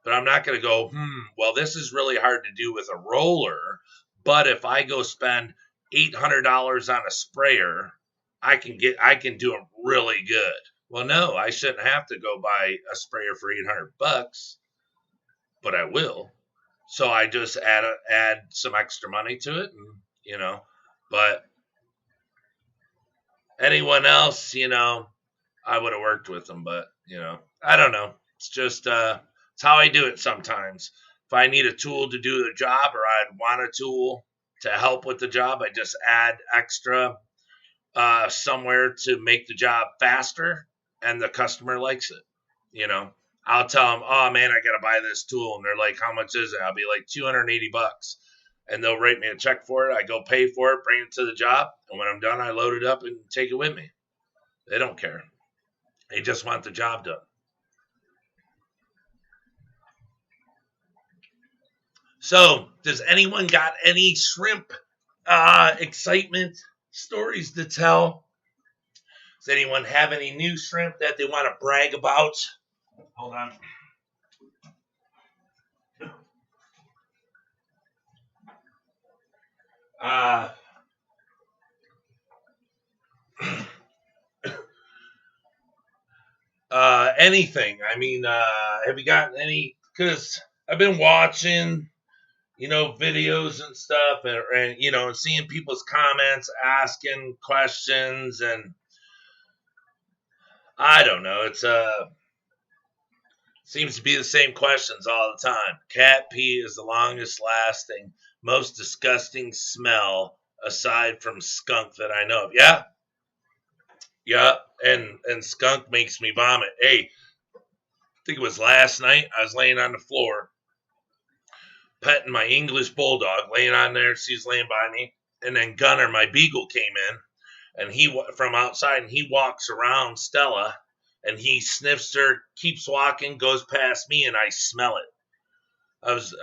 But I'm not going to go, well, this is really hard to do with a roller. But if I go spend $800 on a sprayer, I can do it really good. Well, no, I shouldn't have to go buy a sprayer for $800, but I will. So I just add some extra money to it, and But anyone else, I would have worked with them, but I don't know. It's just it's how I do it sometimes. If I need a tool to do the job, or I'd want a tool to help with the job, I just add extra somewhere to make the job faster, and the customer likes it. I'll tell them, oh man, I got to buy this tool. And they're like, how much is it? I'll be like $280. And they'll write me a check for it. I go pay for it, bring it to the job. And when I'm done, I load it up and take it with me. They don't care. They just want the job done. So does anyone got any shrimp excitement stories to tell? Does anyone have any new shrimp that they want to brag about? Hold on. Anything. I mean, have you gotten any? Because I've been watching, videos and stuff, and seeing people's comments, asking questions, and I don't know. It's seems to be the same questions all the time. Cat pee is the longest lasting, most disgusting smell aside from skunk that I know of. Yeah. Yeah. And skunk makes me vomit. Hey, I think it was last night. I was laying on the floor, petting my English bulldog, laying on there. She's laying by me. And then Gunner, my beagle, came in, and he from outside, and he walks around Stella, and he sniffs her, keeps walking, goes past me, and I smell it.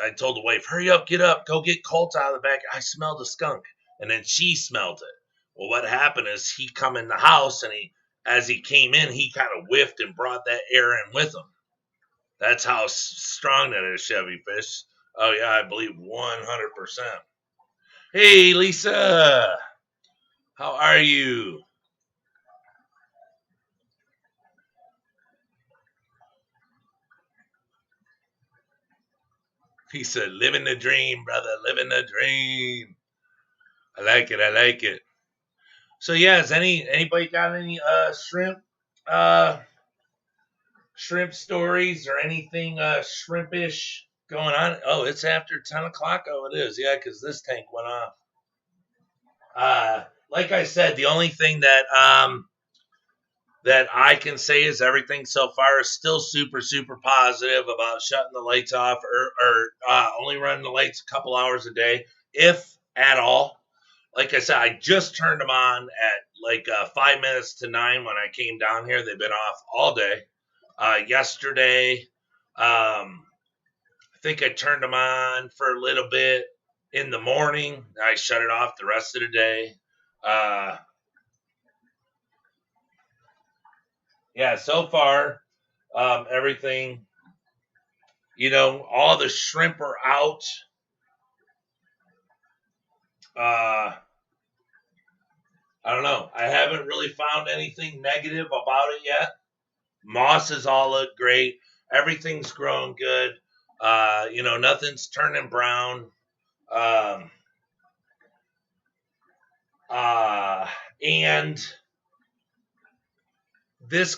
I told the wife, hurry up, get up, go get Colt out of the back. I smelled a skunk. And then she smelled it. Well, what happened is he come in the house, and as he came in, he kind of whiffed and brought that air in with him. That's how strong that is, Chevy Fish. Oh, yeah, I believe 100%. Hey, Lisa. How are you? He said, living the dream, brother, living the dream. I like it. I like it. So yeah, has anybody got any shrimp stories or anything shrimpish going on? Oh, it's after 10 o'clock. Oh, it is. Yeah, because this tank went off. Like I said, the only thing that I can say is everything so far is still super, super positive about shutting the lights off or only running the lights a couple hours a day, if at all. Like I said, I just turned them on at like 5 minutes to 9 when I came down here. They've been off all day. Yesterday, I think I turned them on for a little bit in the morning. I shut it off the rest of the day. Yeah, so far, everything, all the shrimp are out. I don't know. I haven't really found anything negative about it yet. Mosses all look great. Everything's growing good. Nothing's turning brown. And this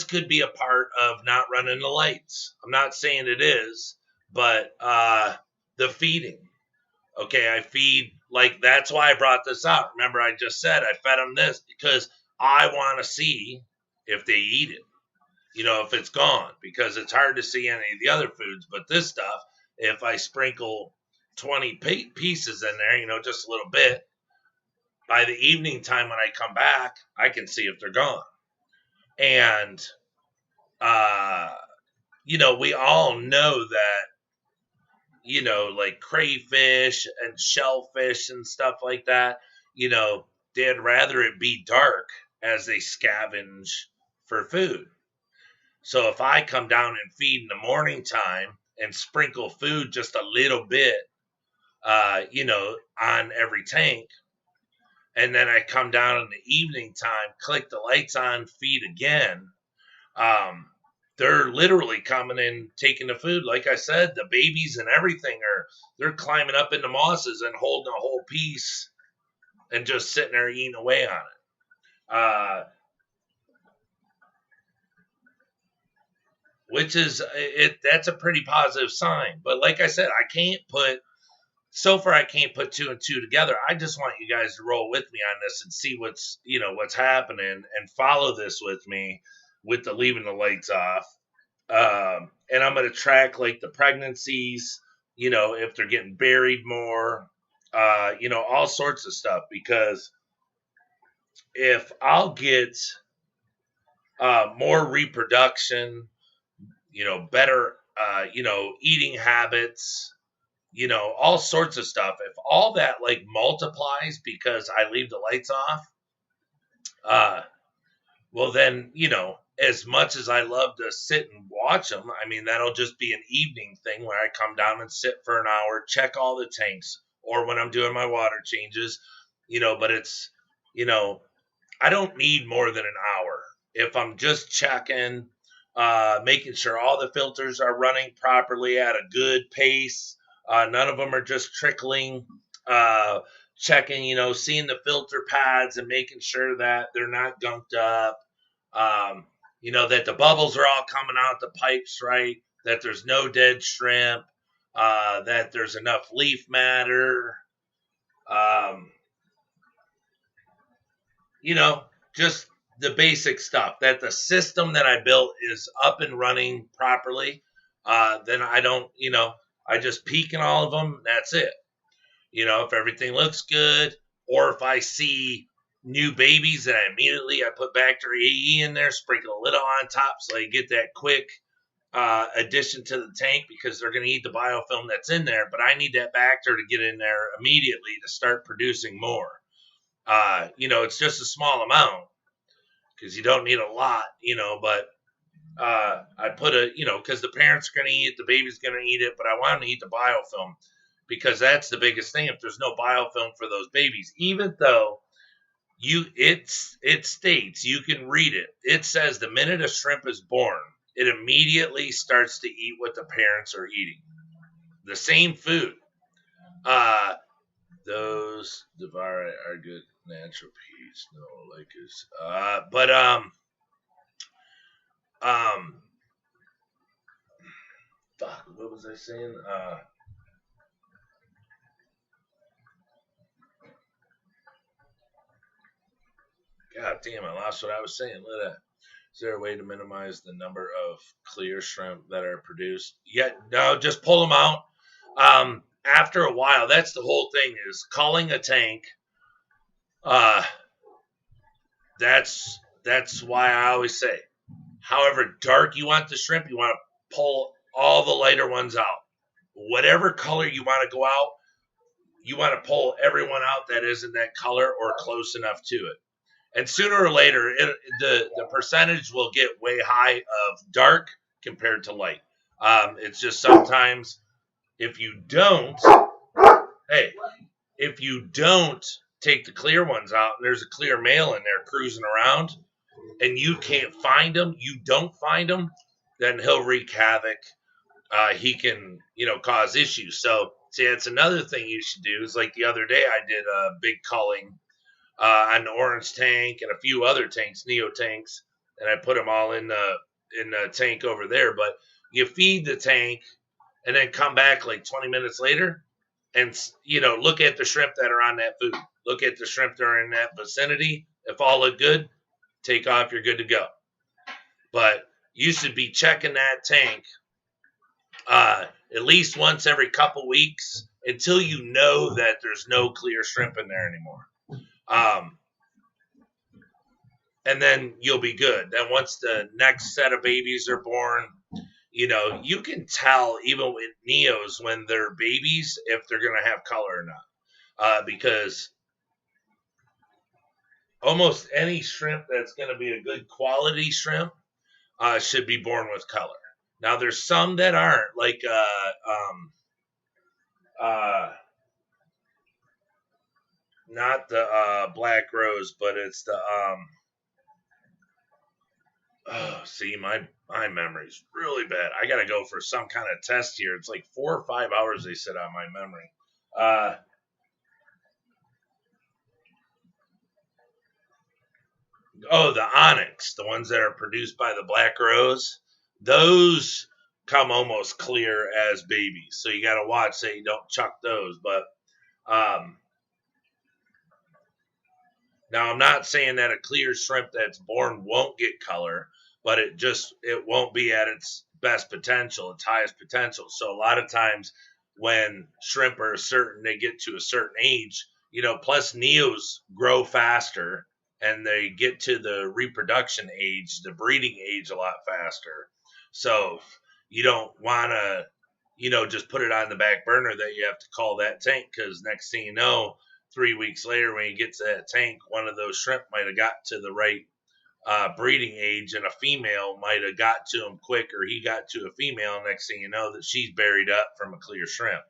could be a part of not running the lights. I'm not saying it is, but the feeding. Okay, I feed, like, that's why I brought this up. Remember, I just said I fed them this because I want to see if they eat it. If it's gone, because it's hard to see any of the other foods. But this stuff, if I sprinkle 20 pieces in there, just a little bit, by the evening time when I come back, I can see if they're gone. And, we all know that, like crayfish and shellfish and stuff like that, they'd rather it be dark as they scavenge for food. So if I come down and feed in the morning time and sprinkle food just a little bit, on every tank, and then I come down in the evening time, click the lights on, feed again, they're literally coming in, taking the food. Like I said, the babies and everything they're climbing up into mosses and holding a whole piece and just sitting there eating away on it. Which is, that's a pretty positive sign. But like I said, I can't put two and two together. I just want you guys to roll with me on this and see what's happening and follow this with me with the leaving the lights off. And I'm going to track like the pregnancies, if they're getting buried more, all sorts of stuff, because if I'll get more reproduction, better, eating habits, all sorts of stuff. If all that like multiplies because I leave the lights off, well then, as much as I love to sit and watch them, that'll just be an evening thing where I come down and sit for an hour, check all the tanks, or when I'm doing my water changes, but it's, I don't need more than an hour. If I'm just checking, making sure all the filters are running properly at a good pace, none of them are just trickling, checking, seeing the filter pads and making sure that they're not gunked up, that the bubbles are all coming out the pipes right, that there's no dead shrimp, that there's enough leaf matter, just the basic stuff, that the system that I built is up and running properly. Then I don't, I just peek in all of them. That's it. If everything looks good, or if I see new babies, then I put Bacteria AE in there, sprinkle a little on top so I get that quick addition to the tank, because they're going to eat the biofilm that's in there. But I need that Bacter to get in there immediately to start producing more. It's just a small amount because you don't need a lot, but I put because the parents are going to eat it, the baby's going to eat it, but I want them to eat the biofilm, because that's the biggest thing. If there's no biofilm for those babies, even though it states, you can read it. It says the minute a shrimp is born, it immediately starts to eat what the parents are eating. The same food. Those Devara are good natural peas. No, like us. Fuck, what was I saying? God damn, I lost what I was saying. Is there a way to minimize the number of clear shrimp that are produced? Yeah, no, just pull them out. After a while, that's the whole thing, is culling a tank. That's why I always say, however dark you want the shrimp, you want to pull all the lighter ones out. Whatever color you want to go out, you want to pull everyone out that isn't that color or close enough to it. And sooner or later, the percentage will get way high of dark compared to light. It's just sometimes if you don't take the clear ones out and there's a clear male in there cruising around and you can't find them, then he'll wreak havoc. He can, cause issues. So, see, that's another thing you should do. Is like the other day I did a big culling on the orange tank and a few other tanks, Neo tanks, and I put them all in the tank over there. But you feed the tank and then come back like 20 minutes later and, look at the shrimp that are on that food. Look at the shrimp that are in that vicinity. If all look good, take off, you're good to go. But you should be checking that tank at least once every couple weeks until you know that there's no clear shrimp in there anymore. And then you'll be good. Then once the next set of babies are born, you can tell even with Neos when they're babies if they're going to have color or not. Because almost any shrimp that's going to be a good quality shrimp should be born with color. Now, there's some that aren't, like not the black rose, but it's the see, my memory's really bad. I gotta go for some kind of test here. It's like 4 or 5 hours they said on my memory. The Onyx, the ones that are produced by the Black Rose, those come almost clear as babies. So you got to watch that you don't chuck those. But now I'm not saying that a clear shrimp that's born won't get color, but it won't be at its best potential, its highest potential. So a lot of times when shrimp are they get to a certain age, plus Neos grow faster and they get to the reproduction age, the breeding age a lot faster. So you don't want to, just put it on the back burner that you have to call that tank, because next thing you know, 3 weeks later when you get to that tank, one of those shrimp might have got to the right breeding age, and a female might have got to him quick, or he got to a female. Next thing you know, that she's buried up from a clear shrimp.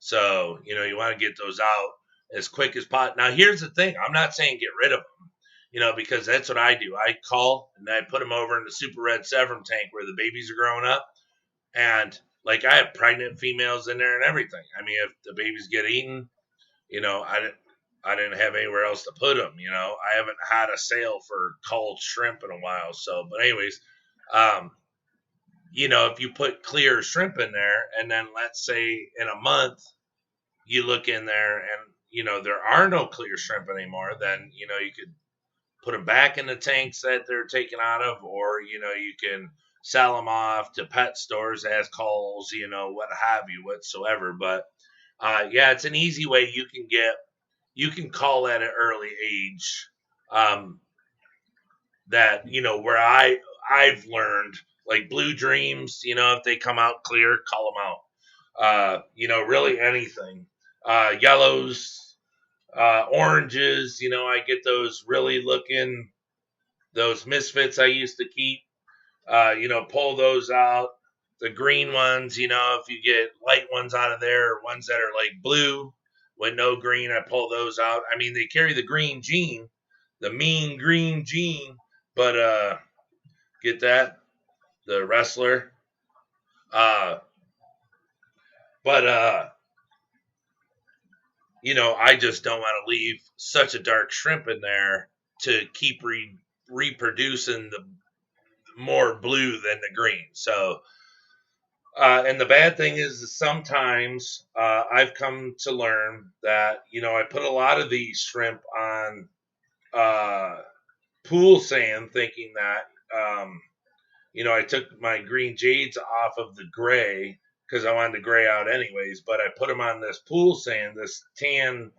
So, you want to get those out as quick as possible. Now, here's the thing. I'm not saying get rid of them, because that's what I do. I call and I put them over in the super red Severum tank where the babies are growing up. And like I have pregnant females in there and everything. I mean, if the babies get eaten, I didn't have anywhere else to put them. I haven't had a sale for culled shrimp in a while. So, but anyways, if you put clear shrimp in there, and then let's say in a month you look in there and, there are no clear shrimp anymore, then, you could put them back in the tanks that they're taken out of, or, you can sell them off to pet stores as culls, what have you, whatsoever. But, it's an easy way you can call at an early age, that, where I've learned, like Blue Dreams, if they come out clear, call them out. Really anything. Yellows, oranges, I get those really looking, those Misfits I used to keep, pull those out. The green ones, if you get light ones out of there, ones that are like blue with no green, I pull those out. I mean, they carry the green gene, the mean green gene, but get that, the wrestler. I just don't want to leave such a dark shrimp in there to keep reproducing the more blue than the green. So, and the bad thing is sometimes I've come to learn that, I put a lot of these shrimp on pool sand thinking that, I took my green Jades off of the gray because I wanted the gray out anyways, but I put them on this pool sand, this tan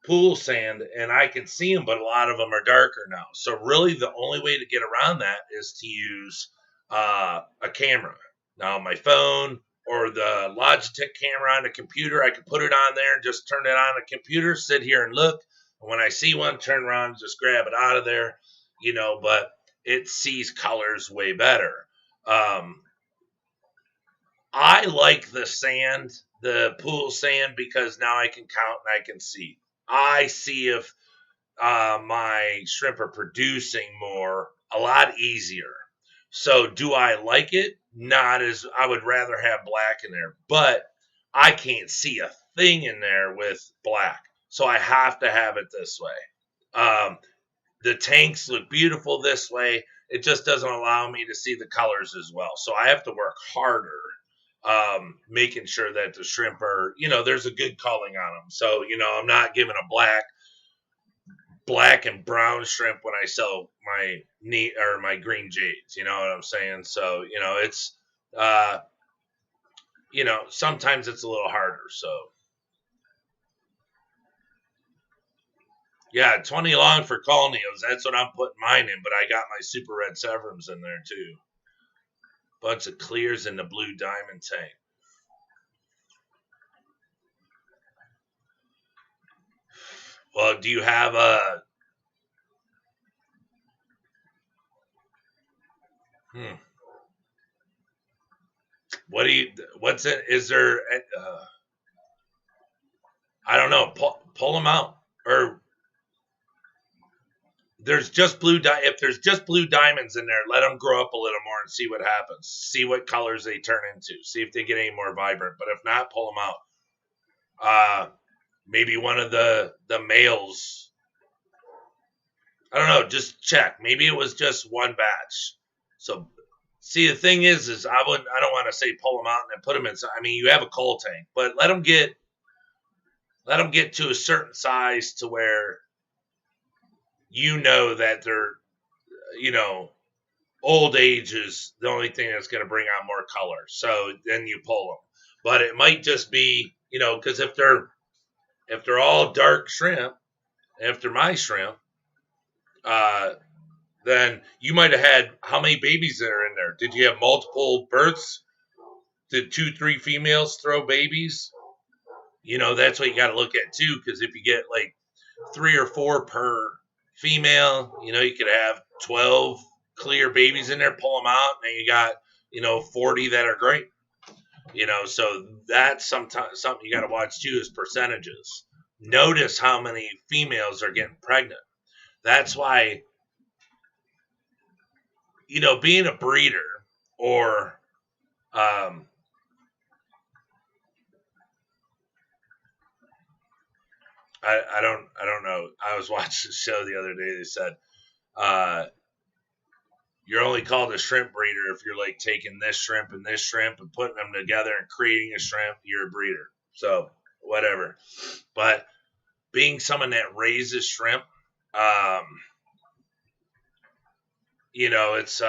pool sand, and I can see them, but a lot of them are darker now. So really the only way to get around that is to use a camera. Now my phone or the Logitech camera on the computer, I can put it on there and just turn it on the computer, sit here and look. And when I see one, turn around and just grab it out of there, but it sees colors way better. I like the sand, the pool sand, because now I can count and I can see. I see if my shrimp are producing more, a lot easier. So do I like it? Not as I would rather have black in there, but I can't see a thing in there with black. So I have to have it this way. The tanks look beautiful this way. it just doesn't allow me to see the colors as well. So I have to work harder, making sure that the shrimp are, there's a good culling on them. So, I'm not giving a black and brown shrimp when I sell my green jades. You know what I'm saying? So, it's, sometimes it's a little harder. So, yeah, 20 long for Colneos. That's what I'm putting mine in, but I got my super red Severums in there too. Bunch of clears in the blue diamond tank. Well, do you have a... What's it? Is there... I don't know. Pull them out. Or... If there's just blue diamonds in there, let them grow up a little more and see what happens. See what colors they turn into. See if they get any more vibrant. But if not, pull them out. Maybe one of the males. I don't know. Just check. Maybe it was just one batch. So, see, the thing is I don't want to say pull them out and then put them inside. I mean, you have a coal tank, but let them get to a certain size to where that they're, old age is the only thing that's going to bring out more color. So then you pull them. But it might just be, because if they're all dark shrimp, if they're my shrimp, then you might have had how many babies that are in there? Did you have multiple births? Did 2-3 females throw babies? That's what you got to look at too, because if you get like 3 or 4 per female, you could have 12 clear babies in there, pull them out, and then you got, 40 that are great. So that's something you got to watch too is percentages. Notice how many females are getting pregnant. That's why, being a breeder or, I don't know. I was watching a show the other day. They said, you're only called a shrimp breeder if you're like taking this shrimp and putting them together and creating a shrimp. You're a breeder. So whatever. But being someone that raises shrimp, it's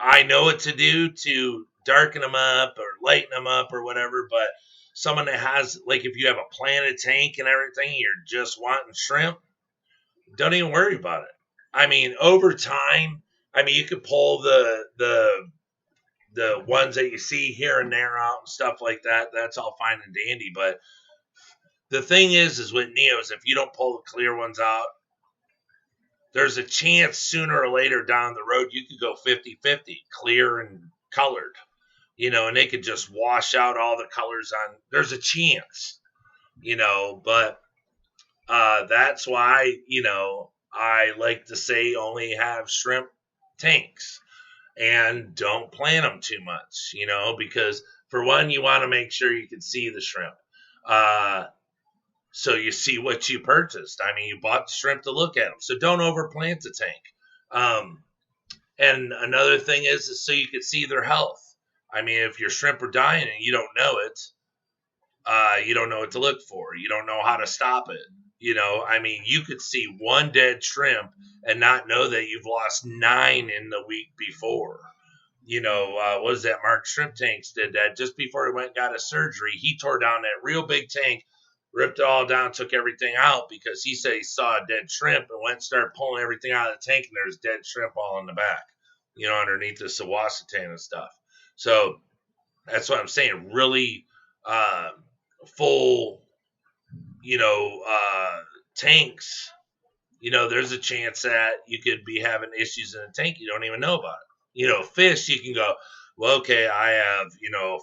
I know what to do to darken them up or lighten them up or whatever. But someone that has, like, if you have a planted tank and everything, you're just wanting shrimp, don't even worry about it. I mean, over time, you could pull the ones that you see here and there out and stuff like that. That's all fine and dandy. But the thing is with Neos, if you don't pull the clear ones out, there's a chance sooner or later down the road you could go 50-50, clear and colored. And they could just wash out all the colors on. There's a chance, but that's why, I like to say only have shrimp tanks and don't plant them too much, because for one, you want to make sure you can see the shrimp. So you see what you purchased. You bought the shrimp to look at them. So don't overplant the tank. And another thing is so you can see their health. If your shrimp are dying and you don't know it, you don't know what to look for. You don't know how to stop it. You could see one dead shrimp and not know that you've lost 9 in the week before. What was that? Mark Shrimp Tanks did that just before he went and got a surgery. He tore down that real big tank, ripped it all down, took everything out because he said he saw a dead shrimp and went and started pulling everything out of the tank, and there's dead shrimp all in the back, underneath the Sawasatan and stuff. So that's what I'm saying. Really full, tanks, there's a chance that you could be having issues in the tank. You don't even know about it. Fish, you can go, well, okay, I have,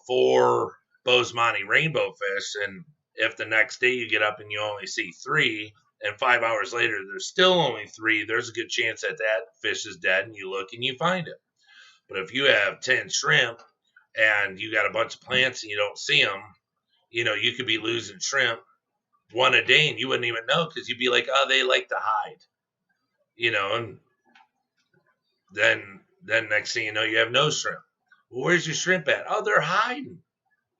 4 Bosemani rainbow fish. And if the next day you get up and you only see 3 and 5 hours later, there's still only 3, there's a good chance that fish is dead, and you look and you find it. But if you have 10 shrimp and you got a bunch of plants and you don't see them, you could be losing shrimp one a day and you wouldn't even know because you'd be like, oh, they like to hide. you know, and then next thing you know, you have no shrimp. Well, where's your shrimp at? Oh, they're hiding.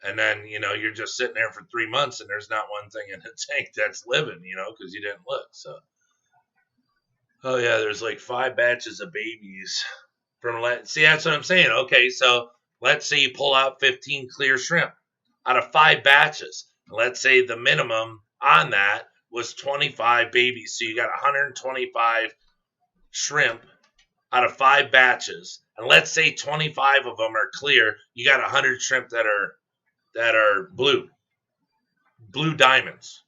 And then, you know, you're just sitting there for 3 months and there's not one thing in the tank that's living, you know, because you didn't look. So, oh, yeah, there's like 5 batches of babies from, see, that's what I'm saying. Okay, so let's say you pull out 15 clear shrimp out of 5 batches. Let's say the minimum on that was 25 babies. So you got 125 shrimp out of 5 batches. And let's say 25 of them are clear. You got 100 shrimp that are blue diamonds.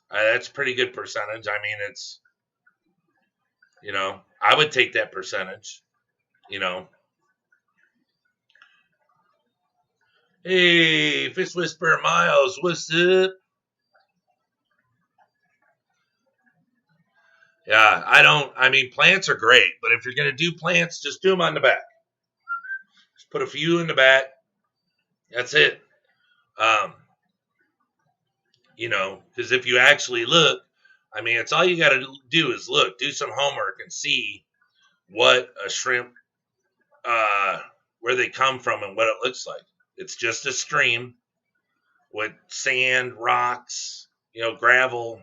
That's a pretty good percentage. I mean, it's, you know, I would take that percentage, you know. Hey, Fish Whisperer Miles, what's up? Yeah, I mean, plants are great, but if you're going to do plants, just do them on the back. Just put a few in the back. That's it. You know, because if you actually look, I mean, it's all you got to do is look, do some homework and see what a shrimp, where they come from and what it looks like. It's just a stream with sand, rocks, you know, gravel.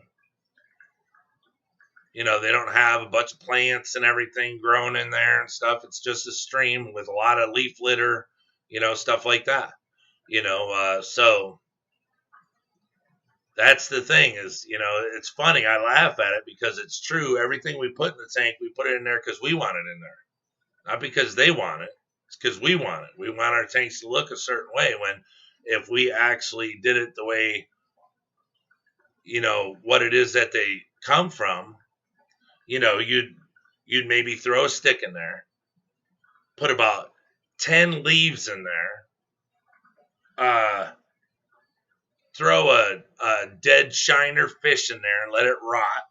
You know, they don't have a bunch of plants and everything growing in there and stuff. It's just a stream with a lot of leaf litter, you know, stuff like that. You know, so that's the thing is, you know, it's funny. I laugh at it because it's true. Everything we put in the tank, we put it in there because we want it in there. Not because they want it. It's because we want it. We want our tanks to look a certain way when if we actually did it the way, you know, what it is that they come from, you know, you'd maybe throw a stick in there, put about 10 leaves in there, throw a dead shiner fish in there and let it rot.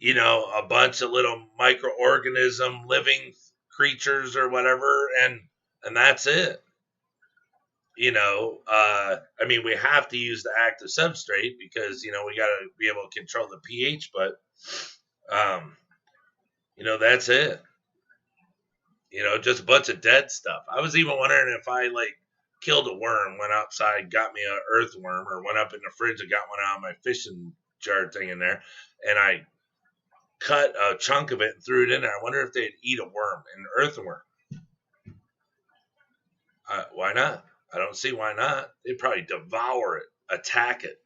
You know, a bunch of little microorganism living creatures or whatever, and that's it. You know, I mean, we have to use the active substrate because, you know, we got to be able to control the pH, but, you know, that's it. You know, just a bunch of dead stuff. I was even wondering if I, like, killed a worm, went outside, got me an earthworm, or went up in the fridge and got one out of my fishing jar thing in there, and I cut a chunk of it and threw it in there. I wonder if they'd eat a worm, an earthworm. Why not? I don't see why not. They'd probably devour it, attack it.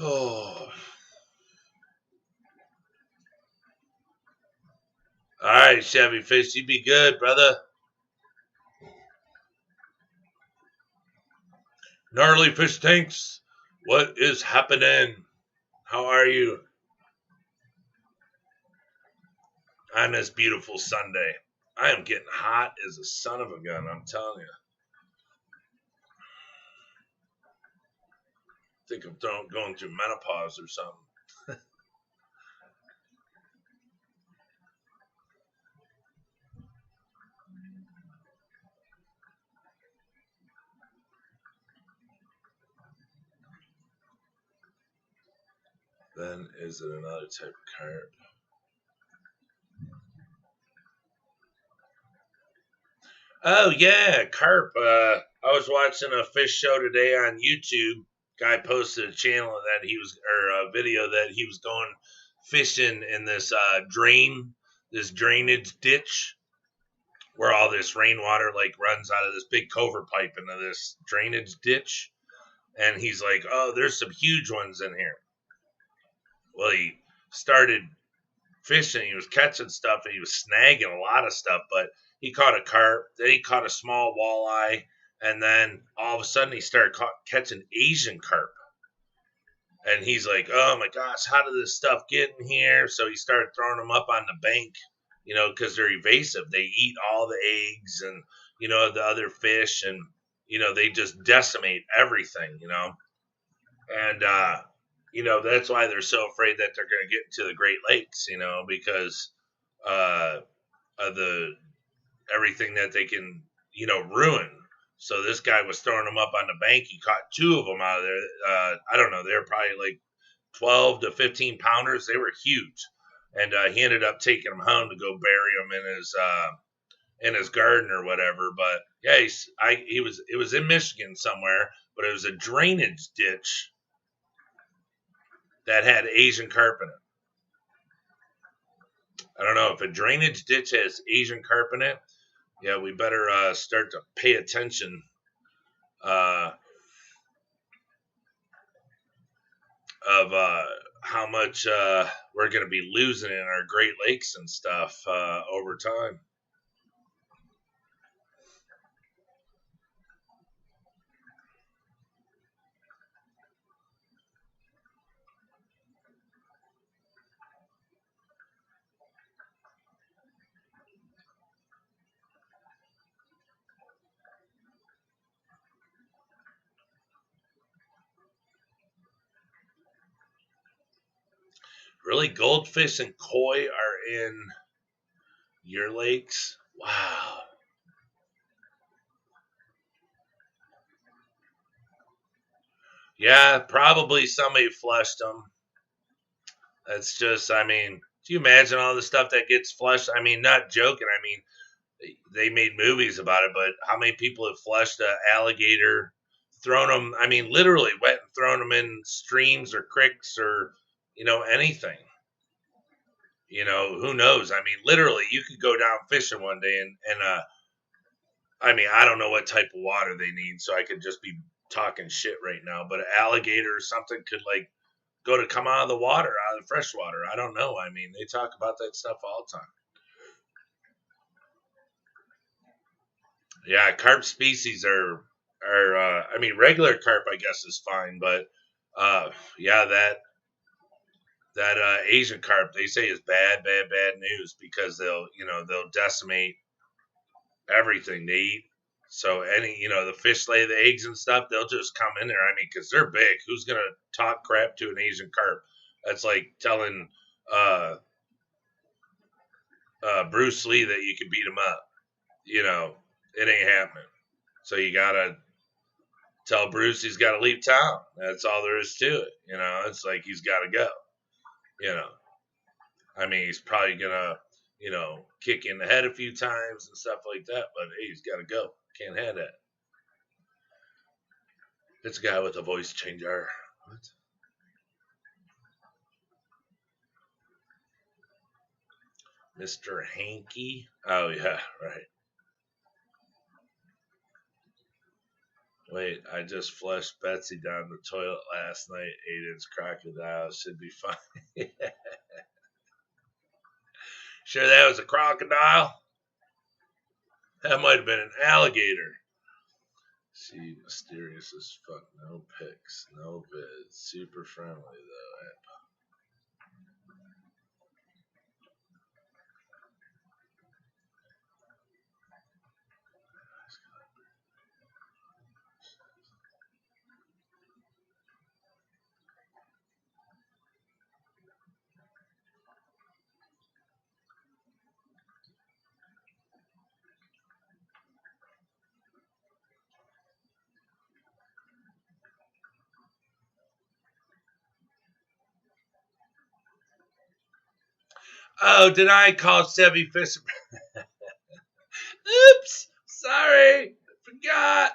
Oh. All right, Chevy Fish, you be good, brother. Gnarly Fish Tanks, what is happening? How are you on this beautiful Sunday? I am getting hot as a son of a gun, I'm telling you. I think I'm going through menopause or something. Then is it another type of carp? Oh yeah, carp. I was watching a fish show today on YouTube. Guy posted a channel that he was, or a video that he was going fishing in this this drainage ditch, where all this rainwater like runs out of this big culvert pipe into this drainage ditch. And he's like, "Oh, there's some huge ones in here." Well, he started fishing. He was catching stuff and he was snagging a lot of stuff, but he caught a carp. Then he caught a small walleye, and then all of a sudden he started catching Asian carp. And he's like, "Oh my gosh, how did this stuff get in here?" So he started throwing them up on the bank, you know, because they're evasive. They eat all the eggs and, you know, the other fish, and they just decimate everything, and that's why they're so afraid that they're going to get into the Great Lakes, because of the everything that they can, ruin. So this guy was throwing them up on the bank. He caught 2 of them out of there. I don't know. They were probably like 12 to 15 pounders. They were huge. And he ended up taking them home to go bury them in his garden or whatever. But yeah, it was in Michigan somewhere, but it was a drainage ditch that had Asian carp in it. I don't know if a drainage ditch has Asian carp in it. Yeah, we better start to pay attention of how much we're going to be losing in our Great Lakes and stuff over time. Really, goldfish and koi are in your lakes? Wow. Yeah, probably somebody flushed them. That's just, I mean, do you imagine all the stuff that gets flushed? I mean, not joking. I mean, they made movies about it, but how many people have flushed an alligator, thrown them, I mean, literally wet and thrown them in streams or creeks or, anything? Who knows? I mean, literally, you could go down fishing one day and I mean, I don't know what type of water they need, so I could just be talking shit right now, but an alligator or something could like go to come out of the water, out of the fresh water. I don't know. I mean, they talk about that stuff all the time. Yeah, carp species are I mean, regular carp I guess is fine, but yeah, that Asian carp they say is bad, bad, bad news because they'll decimate everything they eat. So the fish lay the eggs and stuff, they'll just come in there. I mean, because they're big. Who's gonna talk crap to an Asian carp? That's like telling Bruce Lee that you can beat him up. It ain't happening. So you gotta tell Bruce he's got to leave town. That's all there is to it. It's like he's got to go. I mean, he's probably gonna, kick you in the head a few times and stuff like that. But hey, he's got to go. Can't have that. It's a guy with a voice changer. What? Mr. Hanky? Oh, yeah, right. Wait, I just flushed Betsy down the toilet last night. 8-inch crocodile should be fine. Sure that was a crocodile? That might have been an alligator. She mysterious as fuck. No pics, no vids. Super friendly though. Oh, did I call Chevy Fisher? Oops, sorry, forgot.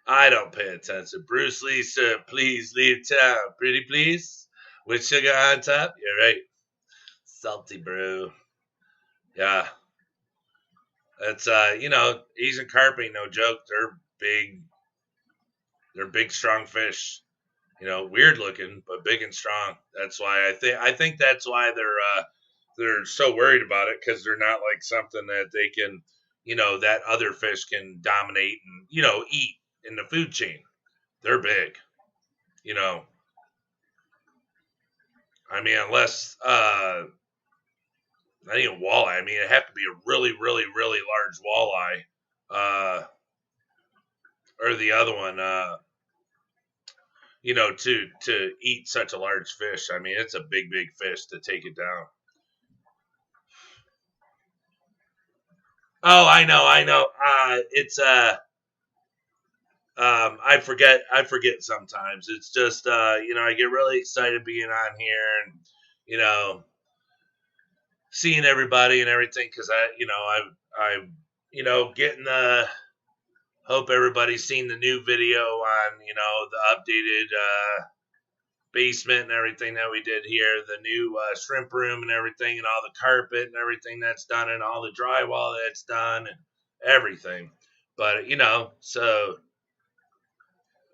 I don't pay attention. Bruce Lee, sir, please leave town. Pretty please? With sugar on top? You're right. Salty brew. Yeah. That's, Asian carp ain't no joke. They're big. They're big, strong fish. Weird looking, but big and strong. That's why I think that's why they're so worried about it because they're not like something that they can, that other fish can dominate and eat in the food chain. They're big. I mean, unless not even walleye. I mean, it have to be a really, really, really large walleye. Or the other one, you know, to eat such a large fish. I mean, it's a big, big fish to take it down. Oh, I know. It's I forget sometimes. It's just you know, I get really excited being on here and you know, seeing everybody and everything because I you know, getting the hope everybody's seen the new video on, you know, the updated basement and everything that we did here, the new shrimp room and everything, and all the carpet and everything that's done, and all the drywall that's done, and everything. But, you know, so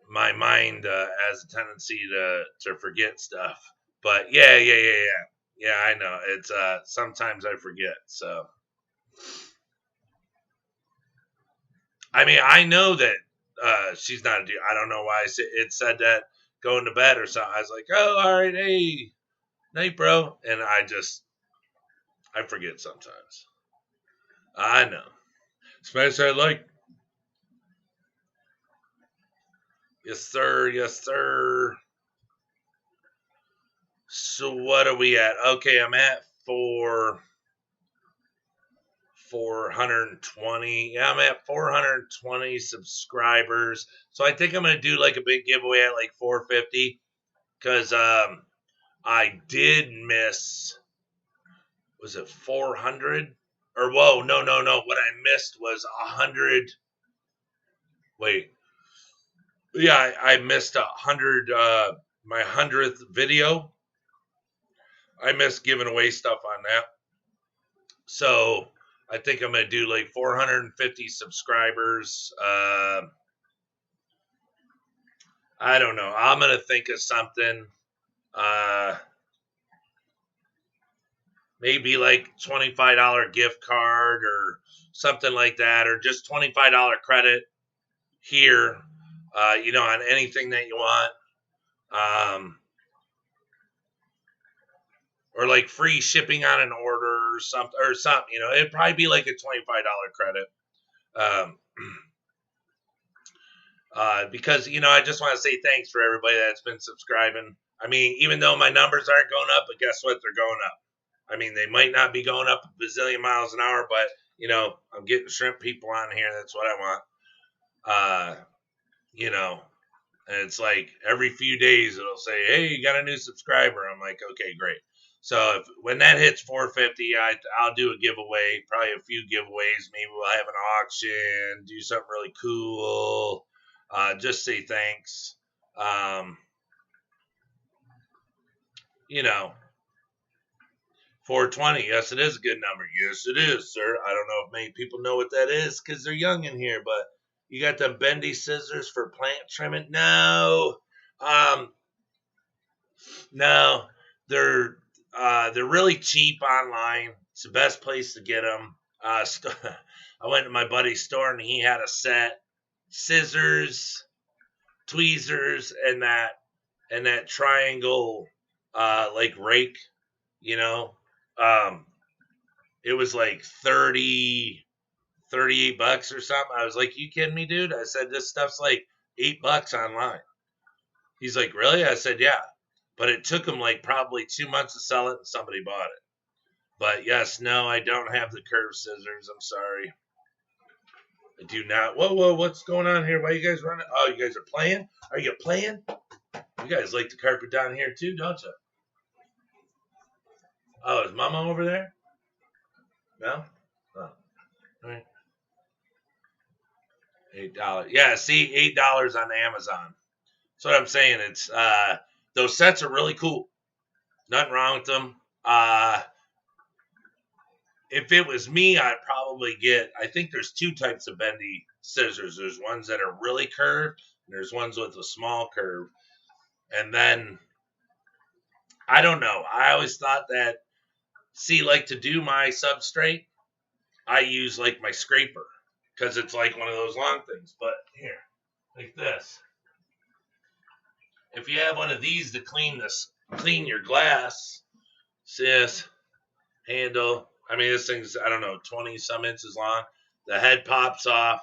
my mind has a tendency to forget stuff. But yeah. Yeah, I know. It's sometimes I forget. So I mean, I know that she's not a deer. I don't know why it said that going to bed or something. I was like, oh, all right, hey, night, bro. And I forget sometimes. I know. Especially like, yes, sir. Yes, sir. So what are we at? Okay, I'm at 420. Yeah, I'm at 420 subscribers. So I think I'm going to do like a big giveaway at like 450 because I did miss, was it 400? Or whoa, no. What I missed was 100. Wait. Yeah, I missed 100 my 100th video. I missed giving away stuff on that. So I think I'm going to do like 450 subscribers. I don't know. I'm going to think of something. Maybe like $25 gift card or something like that, or just $25 credit here, you know, on anything that you want. Or like free shipping on an order or something, you know, it'd probably be like a $25 credit. Because, you know, I just want to say thanks for everybody that's been subscribing. I mean, even though my numbers aren't going up, but guess what? They're going up. I mean, they might not be going up a bazillion miles an hour, but, you know, I'm getting shrimp people on here. That's what I want. You know, and it's like every few days it'll say, hey, you got a new subscriber. I'm like, okay, great. So when that hits 450, I'll do a giveaway, probably a few giveaways. Maybe we'll have an auction, do something really cool. Just say thanks. You know, 420. Yes, it is a good number. Yes, it is, sir. I don't know if many people know what that is because they're young in here, but you got the bendy scissors for plant trimming? No. No. They're really cheap online. It's the best place to get them. I went to my buddy's store and he had a set. Scissors, tweezers, and that triangle like rake, you know. It was like 38 bucks or something. I was like, you kidding me, dude? I said, this stuff's like $8 online. He's like, really? I said, yeah. But it took him like probably 2 months to sell it and somebody bought it. But yes, no, I don't have the curved scissors. I'm sorry. I do not. Whoa, what's going on here? Why are you guys running? Oh, you guys are playing? Are you playing? You guys like the carpet down here too, don't you? Oh, is Mama over there? No? Oh. All right. $8. Yeah, see, $8 on Amazon. That's what I'm saying. It's those sets are really cool. Nothing wrong with them. If it was me, I'd probably get, I think there's two types of bendy scissors. There's ones that are really curved, and there's ones with a small curve. And then, I don't know. I always thought that, see, like to do my substrate, I use like my scraper because it's like one of those long things. But here, like this. If you have one of these to clean your glass, see this handle, I mean, this thing's, I don't know, 20 some inches long. The head pops off,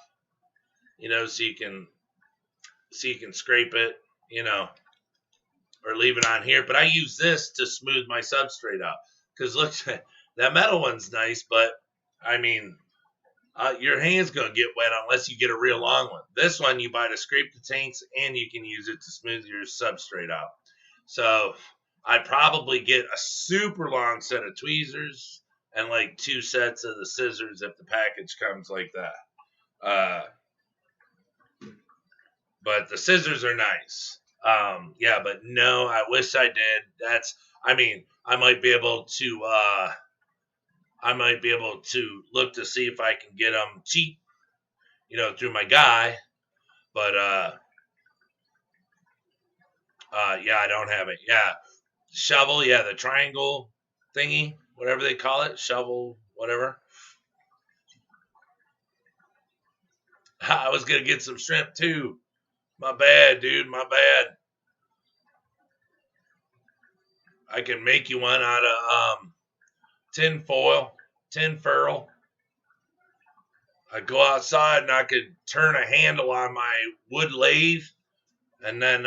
you know, so you can scrape it, you know, or leave it on here. But I use this to smooth my substrate out. Because look, that metal one's nice, but I mean, your hand's going to get wet unless you get a real long one. This one, you buy to scrape the tanks, and you can use it to smooth your substrate out. So I'd probably get a super long set of tweezers and like 2 sets of the scissors if the package comes like that. But the scissors are nice. Yeah, but no, I wish I did. I mean, I might be able to look to see if I can get them cheap, you know, through my guy. But yeah, I don't have it. Yeah, shovel. Yeah, the triangle thingy, whatever they call it, shovel, whatever. I was gonna get some shrimp too. My bad, dude. My bad. I can make you one out of tin foil, tin furl. I go outside and I could turn a handle on my wood lathe, and then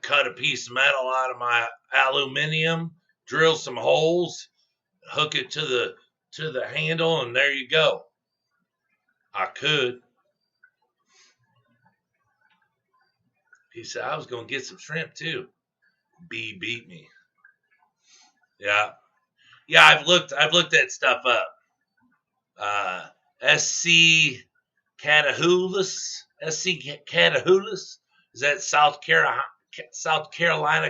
cut a piece of metal out of my aluminum, drill some holes, hook it to the handle, and there you go. I could. He said I was gonna get some shrimp too. B beat me. Yeah. Yeah, I've looked that stuff up. SC Catahoulous. SC Catahoulous. Is that South Carolina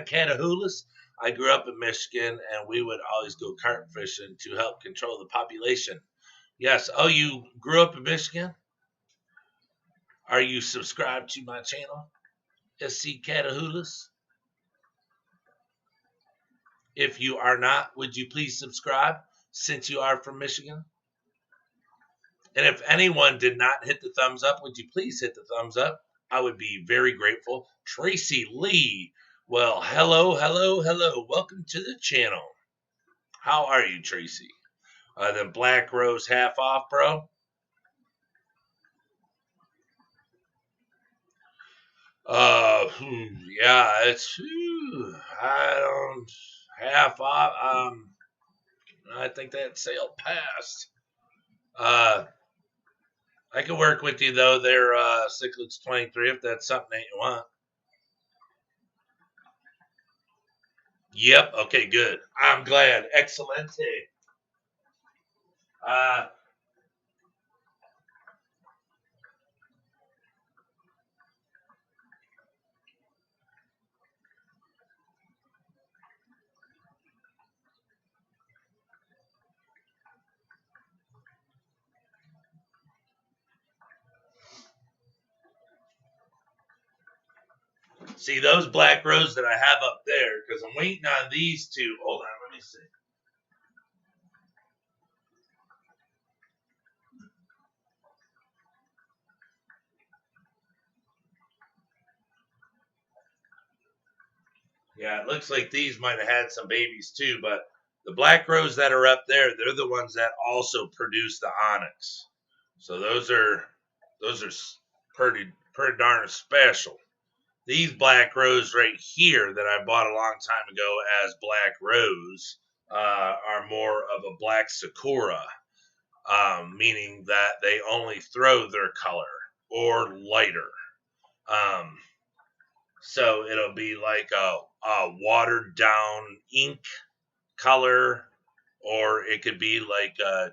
Catahoulous? I grew up in Michigan, and we would always go carp fishing to help control the population. Yes. Oh, you grew up in Michigan? Are you subscribed to my channel, SC Catahoulous? If you are not, would you please subscribe since you are from Michigan? And if anyone did not hit the thumbs up, would you please hit the thumbs up? I would be very grateful. Tracy Lee. Well, hello. Welcome to the channel. How are you, Tracy? Then Black Rose half off, bro. Yeah, it's I don't half off. I think that sale passed. I can work with you though. They're cichlids 23 if that's something that you want. Yep. Okay. Good. I'm glad. Excellent. See those black roses that I have up there because I'm waiting on these two. Hold on. Let me see. Yeah, it looks like these might have had some babies too, but the black rose that are up there, they're the ones that also produce the onyx. So those are pretty darn special. These black rose right here that I bought a long time ago as black rose are more of a black Sakura, meaning that they only throw their color or lighter. So it'll be like a watered down ink color, or it could be like a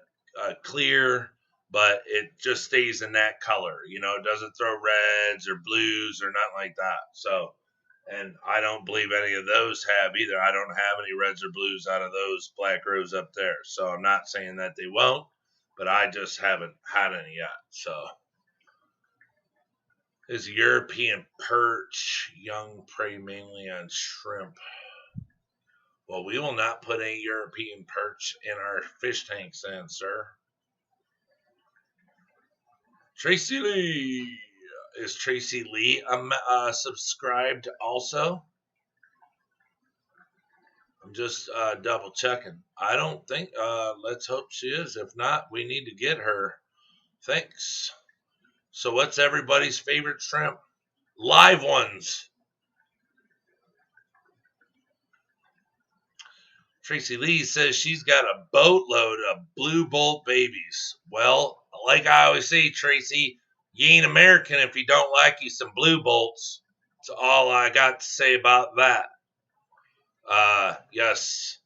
clear, but it just stays in that color. You know, it doesn't throw reds or blues or nothing like that. So, and I don't believe any of those have either. I don't have any reds or blues out of those black rose up there. So I'm not saying that they won't, but I just haven't had any yet. So. Is European perch. Young prey mainly on shrimp. Well, we will not put any European perch in our fish tanks then, sir. Tracy Lee. Is Tracy Lee subscribed also? I'm just double checking. I don't think. Let's hope she is. If not, we need to get her. Thanks. So, what's everybody's favorite shrimp? Live ones. Tracy Lee says she's got a boatload of blue bolt babies. Well, like I always say, Tracy, you ain't American if you don't like you some blue bolts. That's all I got to say about that. Yes.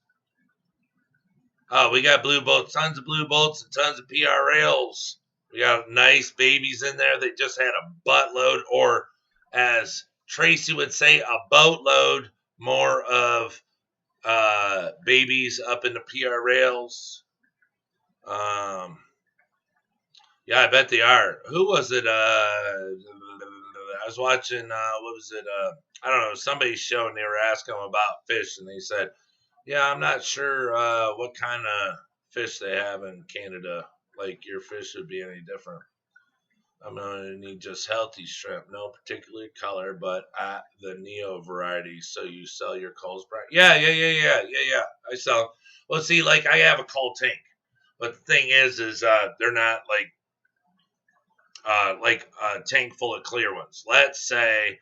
Oh, we got blue bolts, tons of blue bolts, and tons of PRLs. We got nice babies in there. They just had a buttload, or as Tracy would say, a boatload more of babies up in the PRLs. Yeah, I bet they are. Who was it? I was watching, what was it? I don't know, somebody's show, and they were asking them about fish, and they said, yeah, I'm not sure what kind of fish they have in Canada. Like, your fish would be any different. I'm going to need just healthy shrimp, no particular color, but the Neo variety. So you sell your culls, Brian? Yeah. I sell. Well, see, like, I have a cull tank, but the thing is they're not like a tank full of clear ones. Let's say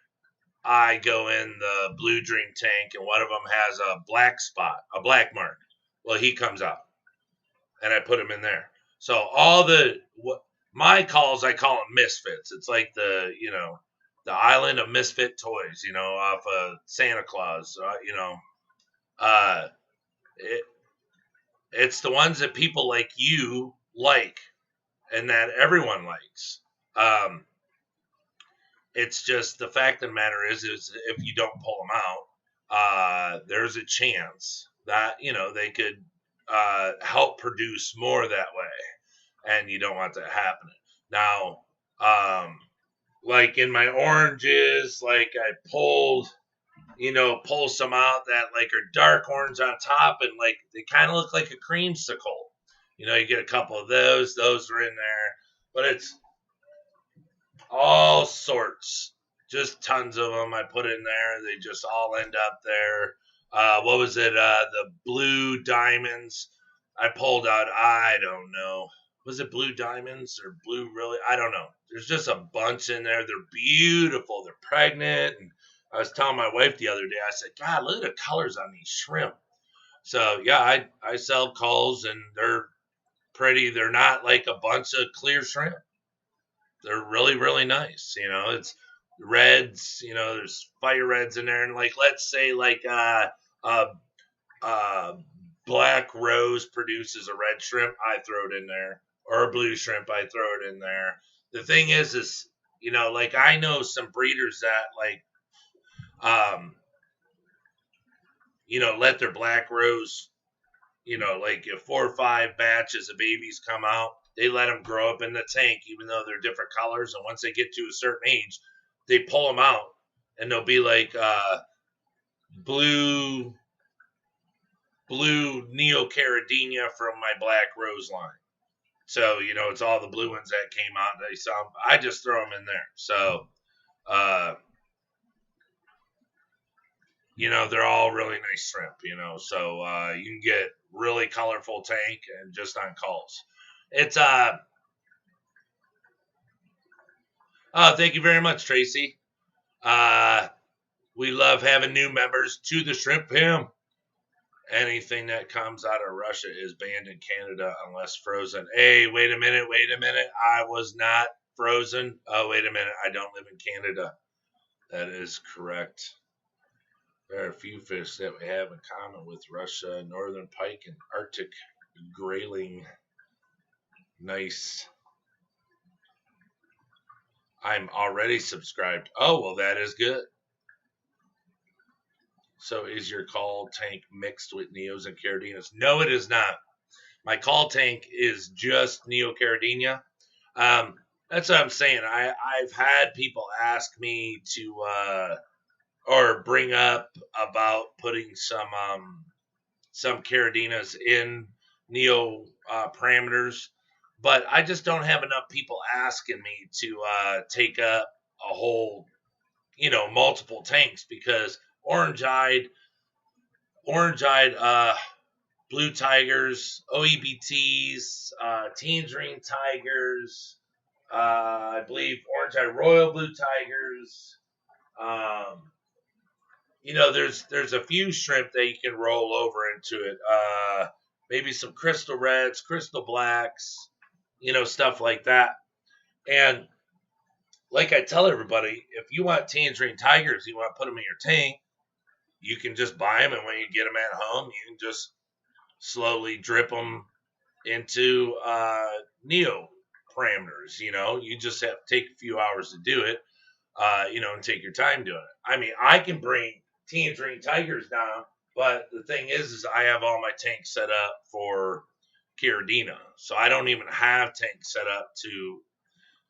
I go in the Blue Dream tank and one of them has a black spot, a black mark. Well, he comes out, and I put him in there. So all my calls, I call them misfits. It's like the island of misfit toys, off of Santa Claus. It's the ones that people like you like, and that everyone likes. It's just the fact of the matter is if you don't pull them out, there's a chance that they could help produce more that way, and you don't want that happening. Now, like in my oranges, like I pull some out that like are dark orange on top, and like they kind of look like a creamsicle. You get a couple of those are in there, but it's all sorts, just tons of them I put in there. They just all end up there. What was it? The blue diamonds I pulled out. I don't know. Was it blue diamonds or blue really? I don't know. There's just a bunch in there. They're beautiful. They're pregnant. And I was telling my wife the other day, I said, God, look at the colors on these shrimp. So, yeah, I sell culls, and they're pretty. They're not like a bunch of clear shrimp. They're really, really nice. It's reds, there's fire reds in there. And like, let's say like, black rose produces a red shrimp, I throw it in there, or a blue shrimp, I throw it in there. The thing is, like I know some breeders that like, let their black rose, like if 4 or 5 batches of babies come out, they let them grow up in the tank, even though they're different colors. And once they get to a certain age, they pull them out, and they'll be like blue Neocaridina from my black rose line. So it's all the blue ones that came out. I just throw them in there. So they're all really nice shrimp. So you can get really colorful tank and just on calls. It's thank you very much, Tracy. We love having new members to the Shrimp Pim. Anything that comes out of Russia is banned in Canada unless frozen. Hey, wait a minute. I was not frozen. Oh, wait a minute. I don't live in Canada. That is correct. There are a few fish that we have in common with Russia: northern pike and Arctic grayling. Nice. I'm already subscribed. Oh, well, that is good. So is your call tank mixed with Neos and Caridinas? No, it is not. My call tank is just Neocaridina. That's what I'm saying. I've had people ask me to or bring up about putting some Caridinas in Neo parameters, but I just don't have enough people asking me to take up a whole, multiple tanks, because orange-eyed, orange-eyed blue tigers, OEBTs, tangerine tigers, I believe orange-eyed royal blue tigers. There's a few shrimp that you can roll over into it. Maybe some crystal reds, crystal blacks, stuff like that. And like I tell everybody, if you want tangerine tigers, you want to put them in your tank, you can just buy them, and when you get them at home, you can just slowly drip them into neo parameters. You just have to take a few hours to do it, and take your time doing it. I mean, I can bring tangerine tigers down, but the thing is I have all my tanks set up for Caridina, so I don't even have tanks set up to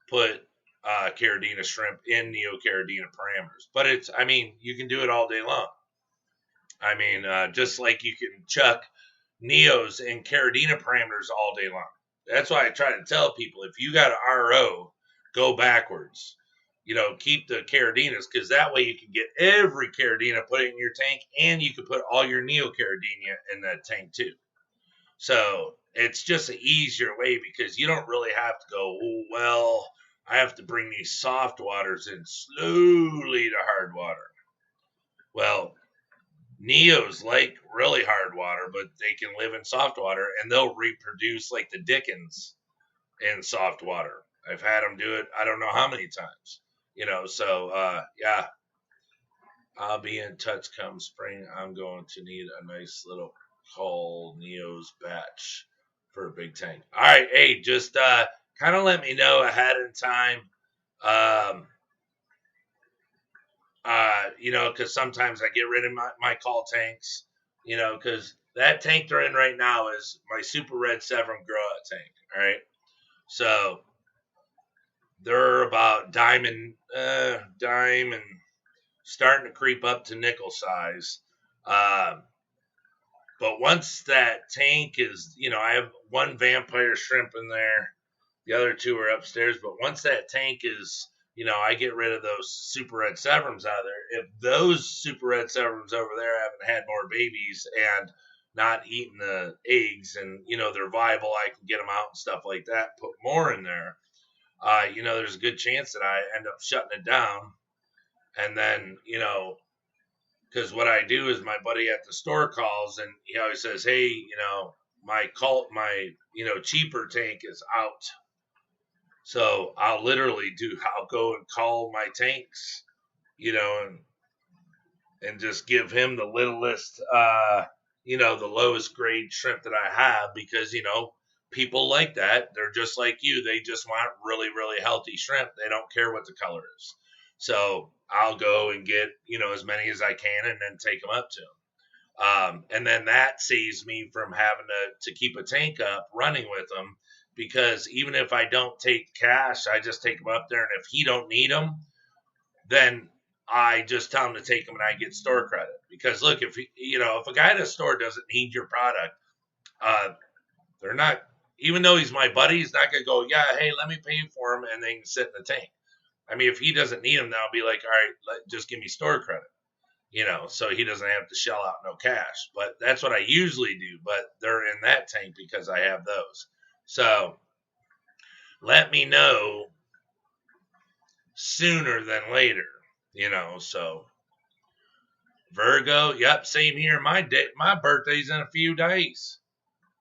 put Caridina shrimp in Neocaridina parameters. But you can do it all day long. Just like you can chuck Neos and Caridina parameters all day long. That's why I try to tell people, if you got an RO, go backwards. Keep the Caridinas, because that way you can get every Caridina, put it in your tank, and you can put all your Neocaridina in that tank too. So it's just an easier way, because you don't really have to go, oh, well, I have to bring these soft waters in slowly to hard water. Well, Neos like really hard water, but they can live in soft water, and they'll reproduce like the Dickens in soft water. I've had them do it I don't know how many times. Yeah. I'll be in touch come spring. I'm going to need a nice little Call Neos batch for a big tank. All right, hey, just kind of let me know ahead of time. Because sometimes I get rid of my call tanks, because that tank they're in right now is my Super Red 7 grow out tank. All right. So they're about dime and starting to creep up to nickel size. But once that tank is, I have one vampire shrimp in there. The other two are upstairs. But once that tank is, I get rid of those Super Red Severums out of there. If those Super Red Severums over there haven't had more babies and not eaten the eggs and, they're viable, I can get them out and stuff like that, put more in there. There's a good chance that I end up shutting it down. And then, because what I do is my buddy at the store calls and he always says, hey, my cheaper tank is out. So I'll go and call my tanks, and just give him the littlest, the lowest grade shrimp that I have, because, people like that. They're just like you. They just want really, really healthy shrimp. They don't care what the color is. So I'll go and get, as many as I can and then take them up to them. And then that saves me from having to keep a tank up running with them, because even if I don't take cash, I just take them up there. And if he don't need them, then I just tell him to take them and I get store credit. Because look, if a guy at a store doesn't need your product, they're not, even though he's my buddy, he's not going to go, yeah, hey, let me pay for him and they can sit in the tank. If he doesn't need them, then I'll be like, all right, just give me store credit, so he doesn't have to shell out no cash. But that's what I usually do. But they're in that tank because I have those. So let me know sooner than later, so Virgo, yep, same here. My birthday's in a few days.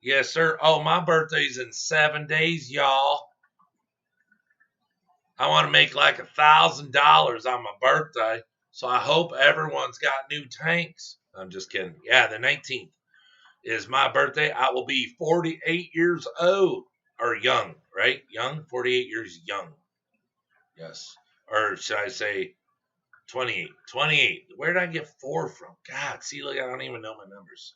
Yes, sir. Oh, my birthday's in 7 days, y'all. I want to make like $1,000 on my birthday, so I hope everyone's got new tanks. I'm just kidding. Yeah, the 19th is my birthday. I will be 48 years old, or young, right? Young, 48 years young. Yes. Or should I say 28? 28. Where did I get 4 from? God, see, look, I don't even know my numbers.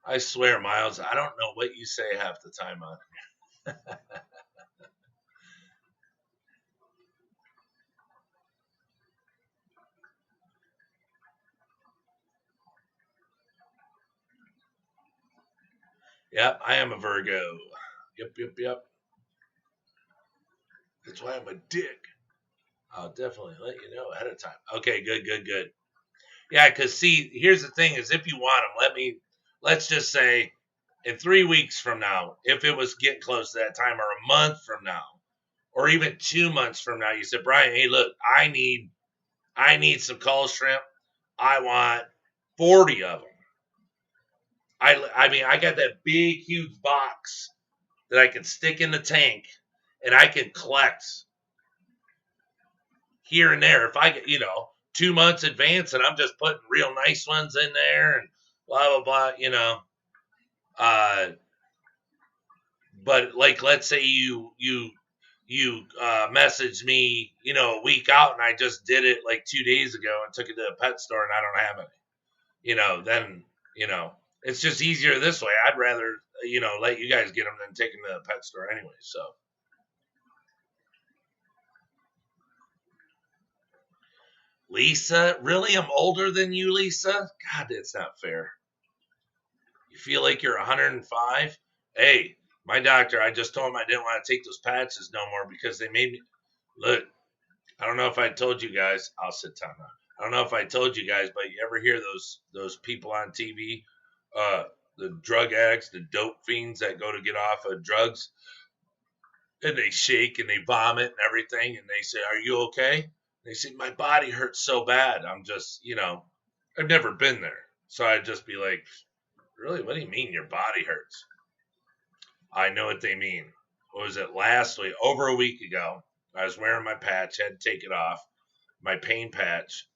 I swear, Miles, I don't know what you say half the time on here. Yep, I am a Virgo. Yep. That's why I'm a dick. I'll definitely let you know ahead of time. Okay, good. Yeah, because see, here's the thing: is if you want them, let's just say, in 3 weeks from now, if it was getting close to that time, or a month from now, or even 2 months from now, you said, Brian, hey, look, I need some cull shrimp. I want 40 of them. I mean, I got that big, huge box that I can stick in the tank, and I can collect here and there. If I get, 2 months advance, and I'm just putting real nice ones in there, and blah blah blah. But like, let's say you message me, a week out, and I just did it like 2 days ago and took it to the pet store, and I don't have any. Then it's just easier this way. I'd rather let you guys get them than take them to the pet store anyway. So. Lisa, really? I'm older than you, Lisa? God, that's not fair. You feel like you're 105? Hey, my doctor, I just told him I didn't want to take those patches no more because they made me. Look, I don't know if I told you guys. I'll sit down now. I don't know if I told you guys, but you ever hear those people on TV, the drug addicts, the dope fiends that go to get off of drugs, and they shake and they vomit and everything, and they say, "Are you okay?" They say, "My body hurts so bad. I'm just, I've never been there." So I'd just be like, "Really? What do you mean your body hurts?" I know what they mean. What was it last week? Over a week ago, I was wearing my patch, had to take it off, my pain patch.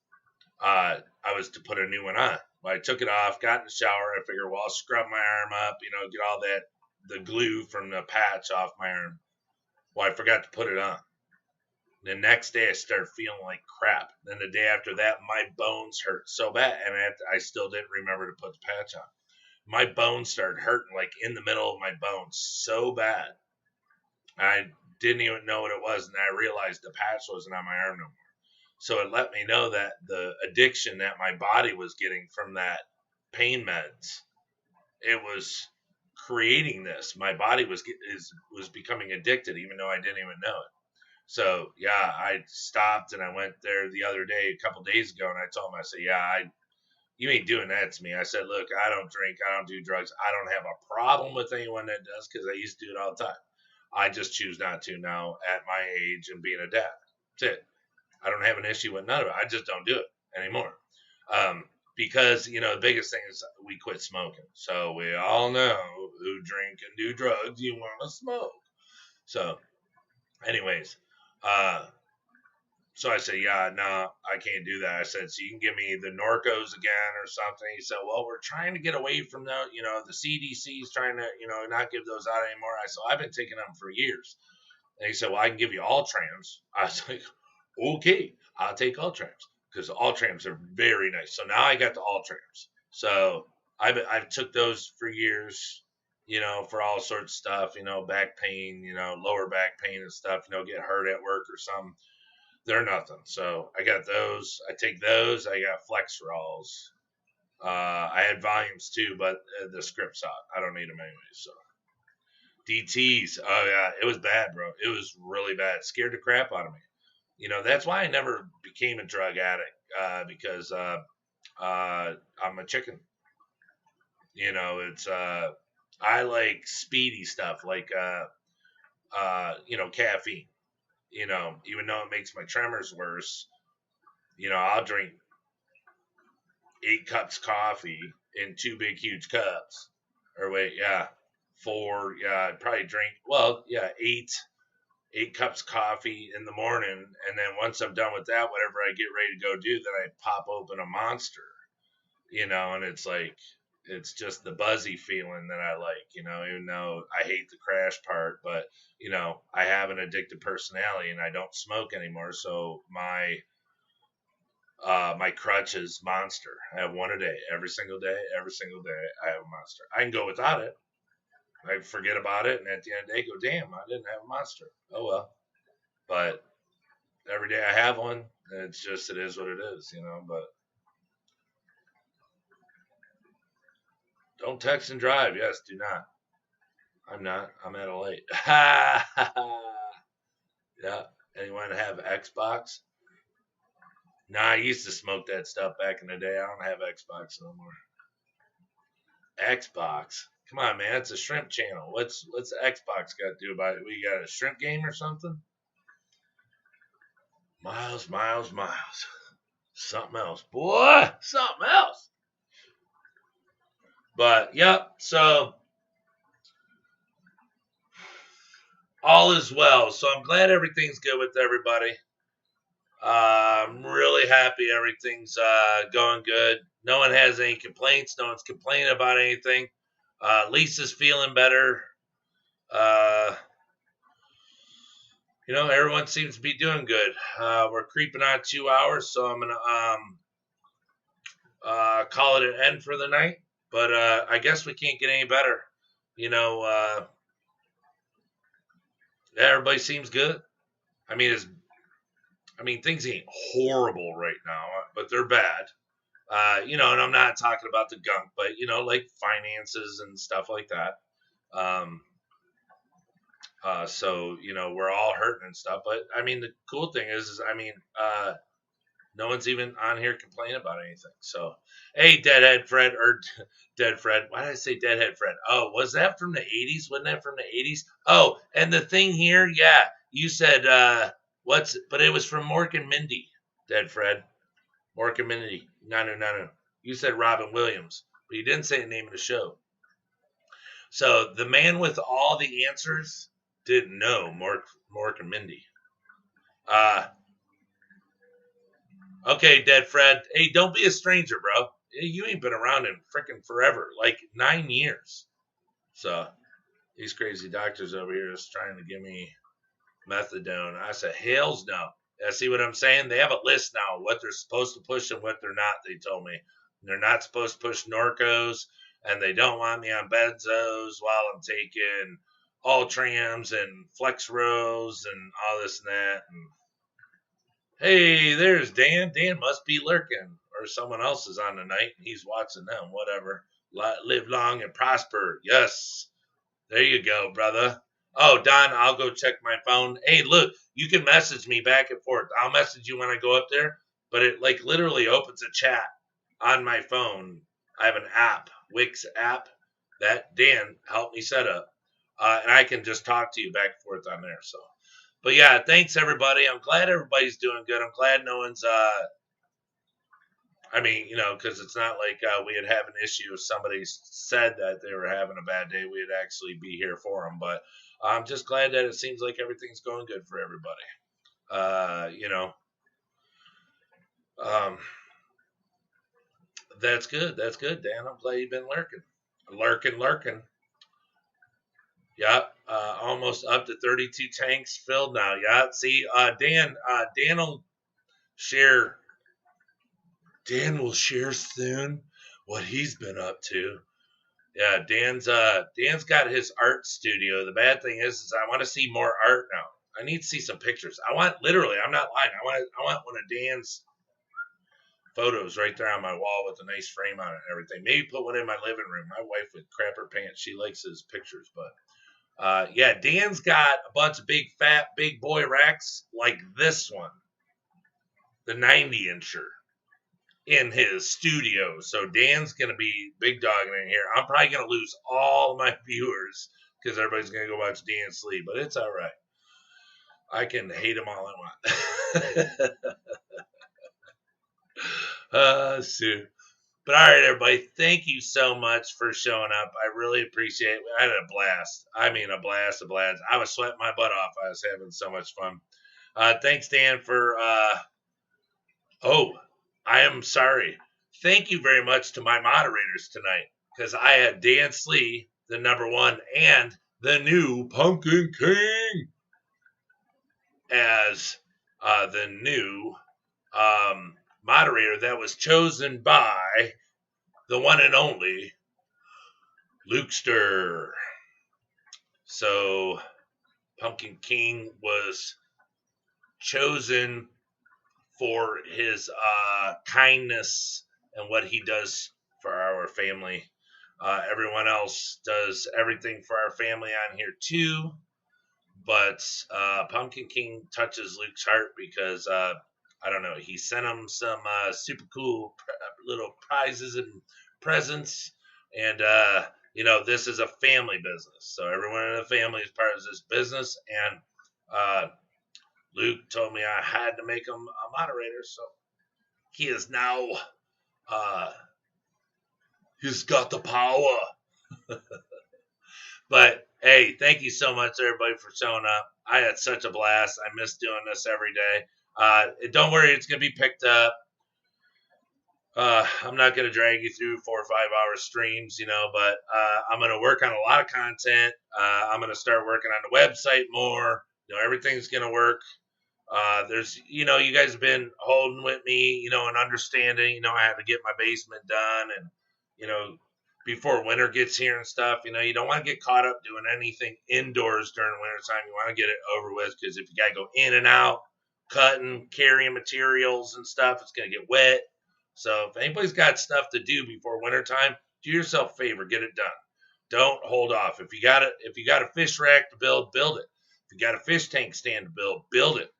I was to put a new one on. Well, I took it off, got in the shower. I figured, well, I'll scrub my arm up, get all the glue from the patch off my arm. Well, I forgot to put it on. The next day, I started feeling like crap. Then the day after that, my bones hurt so bad, and I still didn't remember to put the patch on. My bones started hurting, like in the middle of my bones, so bad. I didn't even know what it was, and I realized the patch wasn't on my arm no more. So it let me know that the addiction that my body was getting from that pain meds, it was creating this. My body was becoming addicted, even though I didn't even know it. So yeah, I stopped and I went there the other day, a couple days ago, and I told him, I said, "Yeah, you ain't doing that to me." I said, "Look, I don't drink, I don't do drugs, I don't have a problem with anyone that does because I used to do it all the time. I just choose not to now at my age and being a dad. That's it. I don't have an issue with none of it. I just don't do it anymore." Because, the biggest thing is we quit smoking. So we all know who drink and do drugs, you want to smoke. So anyways, so I said, "Yeah, no, I can't do that." I said, "So you can give me the Norcos again or something." He said, "Well, we're trying to get away from the, the CDC's trying to, not give those out anymore." I said, "I've been taking them for years." And he said, "Well, I can give you Ultrams." I was like, "Okay, I'll take Ultrams," because the Ultrams are very nice. So now I got the Ultrams. So I've took those for years, for all sorts of stuff, back pain, lower back pain and stuff, get hurt at work or something. They're nothing. So I got those. I take those. I got Flexerals. I had volumes too, but the script's out. I don't need them anyway. So DTs. Oh yeah, it was bad, bro. It was really bad. It scared the crap out of me. That's why I never became a drug addict, because I'm a chicken. It's I like speedy stuff like caffeine. Even though it makes my tremors worse, I'll drink 8 cups coffee in 2 big huge cups. Or wait, yeah, 4. Yeah, I'd probably drink. Well, yeah, 8 cups coffee in the morning, and then once I'm done with that, whatever I get ready to go do, then I pop open a Monster. And it's like, it's just the buzzy feeling that I like, even though I hate the crash part, but, I have an addictive personality and I don't smoke anymore. So my crutch is Monster. I have one a day, every single day I have a Monster. I can go without it. I forget about it. And at the end of the day, go, damn, I didn't have a Monster. Oh, well, but every day I have one. And it's just, it is what it is, but don't text and drive. Yes, do not. I'm not. I'm at a light. Ha ha ha. Yeah. Anyone have Xbox? Nah, I used to smoke that stuff back in the day. I don't have Xbox no more. Xbox? Come on, man. It's a shrimp channel. What's Xbox got to do about it? We got a shrimp game or something? Miles. Something else. Boy, something else. But, yep. So, all is well. So, I'm glad everything's good with everybody. I'm really happy everything's going good. No one has any complaints. No one's complaining about anything. Lisa's feeling better. Everyone seems to be doing good. We're creeping on 2 hours, so I'm going to call it an end for the night. But I guess we can't get any better. Everybody seems good. I mean, things ain't horrible right now, but they're bad. And I'm not talking about the gunk, but, like finances and stuff like that. So, we're all hurting and stuff. But, the cool thing is no one's even on here complaining about anything. So, hey, Dead Fred. Why did I say Deadhead Fred? Oh, was that from the 80s? Wasn't that from the 80s? Oh, and the thing here, yeah, you said, but it was from Mork and Mindy, Dead Fred. Mork and Mindy. No. You said Robin Williams, but you didn't say the name of the show. So, the man with all the answers didn't know Mork and Mindy. Okay, Dead Fred. Hey, don't be a stranger, bro. You ain't been around in freaking forever, like 9 years. So, these crazy doctors over here is trying to give me methadone. I said, hells no. See what I'm saying? They have a list now of what they're supposed to push and what they're not, they told me. They're not supposed to push Norcos, and they don't want me on benzos while I'm taking Ultrams and Flexros and all this and that. And hey, there's Dan. Dan must be lurking, or someone else is on tonight, and he's watching them. Whatever. Live long and prosper. Yes. There you go, brother. Oh, Don, I'll go check my phone. Hey, look, you can message me back and forth. I'll message you when I go up there, but it literally opens a chat on my phone. I have an app, Wix app, that Dan helped me set up, and I can just talk to you back and forth on there. So. But yeah, thanks everybody. I'm glad everybody's doing good. I'm glad no one's, because it's not like we would have an issue if somebody said that they were having a bad day. We'd actually be here for them. But I'm just glad that it seems like everything's going good for everybody. That's good. That's good, Dan. I'm glad you've been lurking. Yeah, almost up to 32 tanks filled now. Yeah, see, Dan will share. Dan will share soon what he's been up to. Yeah, Dan's got his art studio. The bad thing is I want to see more art now. I need to see some pictures. I'm not lying. I want one of Dan's photos right there on my wall with a nice frame on it and everything. Maybe put one in my living room. My wife would crap her pants. She likes his pictures, but yeah, Dan's got a bunch of big boy racks like this one, the 90-incher, in his studio. So Dan's going to be big dogging in here. I'm probably going to lose all my viewers because everybody's going to go watch Dan sleep, but it's all right. I can hate them all I want. Shoot. But all right, everybody, thank you so much for showing up. I really appreciate it. I had a blast. A blast. I was sweating my butt off. I was having so much fun. Thanks, Dan, for... I am sorry. Thank you very much to my moderators tonight, because I had Dan Slee, the #1, and the new Pumpkin King as the new moderator that was chosen by the one and only Lukester. So Pumpkin King was chosen for his kindness and what he does for our family. Everyone else does everything for our family on here too. But Pumpkin King touches Luke's heart because I don't know. He sent him some super cool little prizes and presents, and this is a family business, so everyone in the family is part of this business. And Luke told me I had to make him a moderator, so he is now. He's got the power. But hey, thank you so much, everybody, for showing up. I had such a blast. I miss doing this every day. Don't worry, it's going to be picked up. I'm not going to drag you through 4 or 5 hour streams, but I'm going to work on a lot of content. I'm going to start working on the website more. Everything's going to work. You guys have been holding with me, and understanding, I had to get my basement done and, before winter gets here and stuff, you don't want to get caught up doing anything indoors during winter time. You want to get it over with, because if you got to go in and out, cutting, carrying materials and stuff, it's going to get wet. So if anybody's got stuff to do before winter time, do yourself a favor, get it done. Don't hold off. If you got a fish rack to build it. If you got a fish tank stand to build it.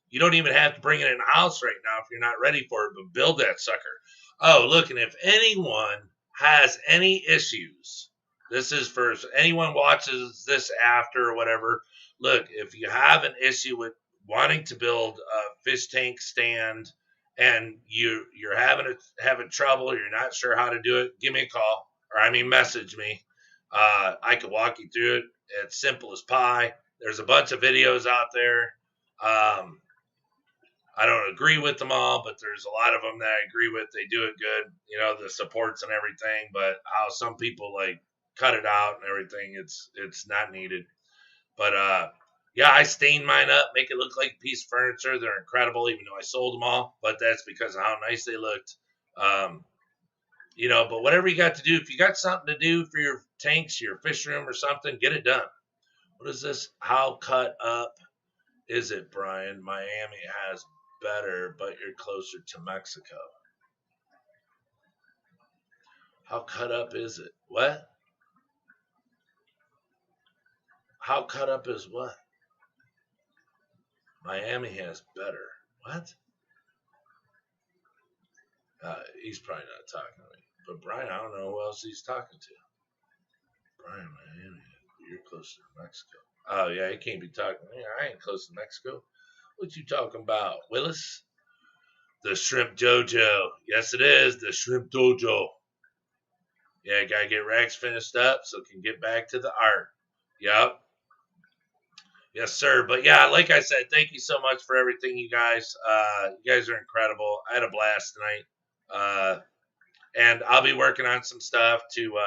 You don't even have to bring it in the house right now if you're not ready for it, but build that sucker. Oh, look, and if anyone has any issues, this is for anyone watches this after or whatever. Look, if you have an issue with wanting to build a fish tank stand and you're having trouble, you're not sure how to do it, give me a call, or message me. I can walk you through it. It's simple as pie. There's a bunch of videos out there. I don't agree with them all, but there's a lot of them that I agree with. They do it good, the supports and everything, but how some people cut it out and everything, it's not needed. But I stained mine up, make it look like a piece of furniture. They're incredible, even though I sold them all, but that's because of how nice they looked. But whatever you got to do, if you got something to do for your tanks, your fish room or something, get it done. What is this? How cut up is it, Brian? Miami has better, but you're closer to Mexico. How cut up is it? What? How cut up is what? Miami has better. What? He's probably not talking to me. But Brian, I don't know who else he's talking to. Brian, Miami, you're closer to Mexico. Oh, yeah, he can't be talking to me. I ain't close to Mexico. What you talking about, Willis? The Shrimp Dojo. Yes, it is. The Shrimp Dojo. Yeah, gotta get racks finished up so can get back to the art. Yep. Yes, sir. But yeah, like I said, thank you so much for everything, you guys. You guys are incredible. I had a blast tonight. And I'll be working on some stuff to,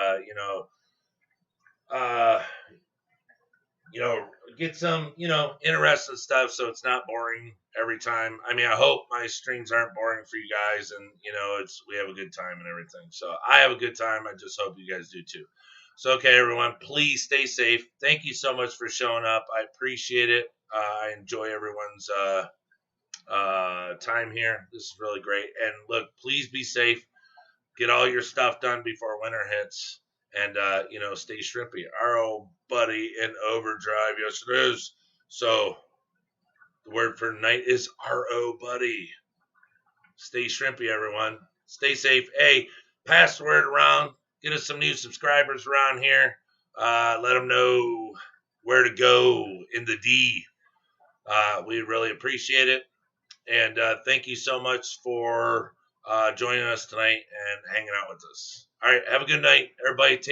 get some, interesting stuff so it's not boring every time. I hope my streams aren't boring for you guys, and, we have a good time and everything. So I have a good time. I just hope you guys do too. So, okay, everyone, please stay safe. Thank you so much for showing up. I appreciate it. I enjoy everyone's time here. This is really great. And look, please be safe. Get all your stuff done before winter hits. And, stay shrimpy. Our old buddy in overdrive. Yes, it is. So, the word for tonight is RO buddy. Stay shrimpy, everyone. Stay safe. Hey, pass the word around. Get us some new subscribers around here. Let them know where to go in the D. We really appreciate it. And thank you so much for joining us tonight and hanging out with us. All right, have a good night, everybody. Take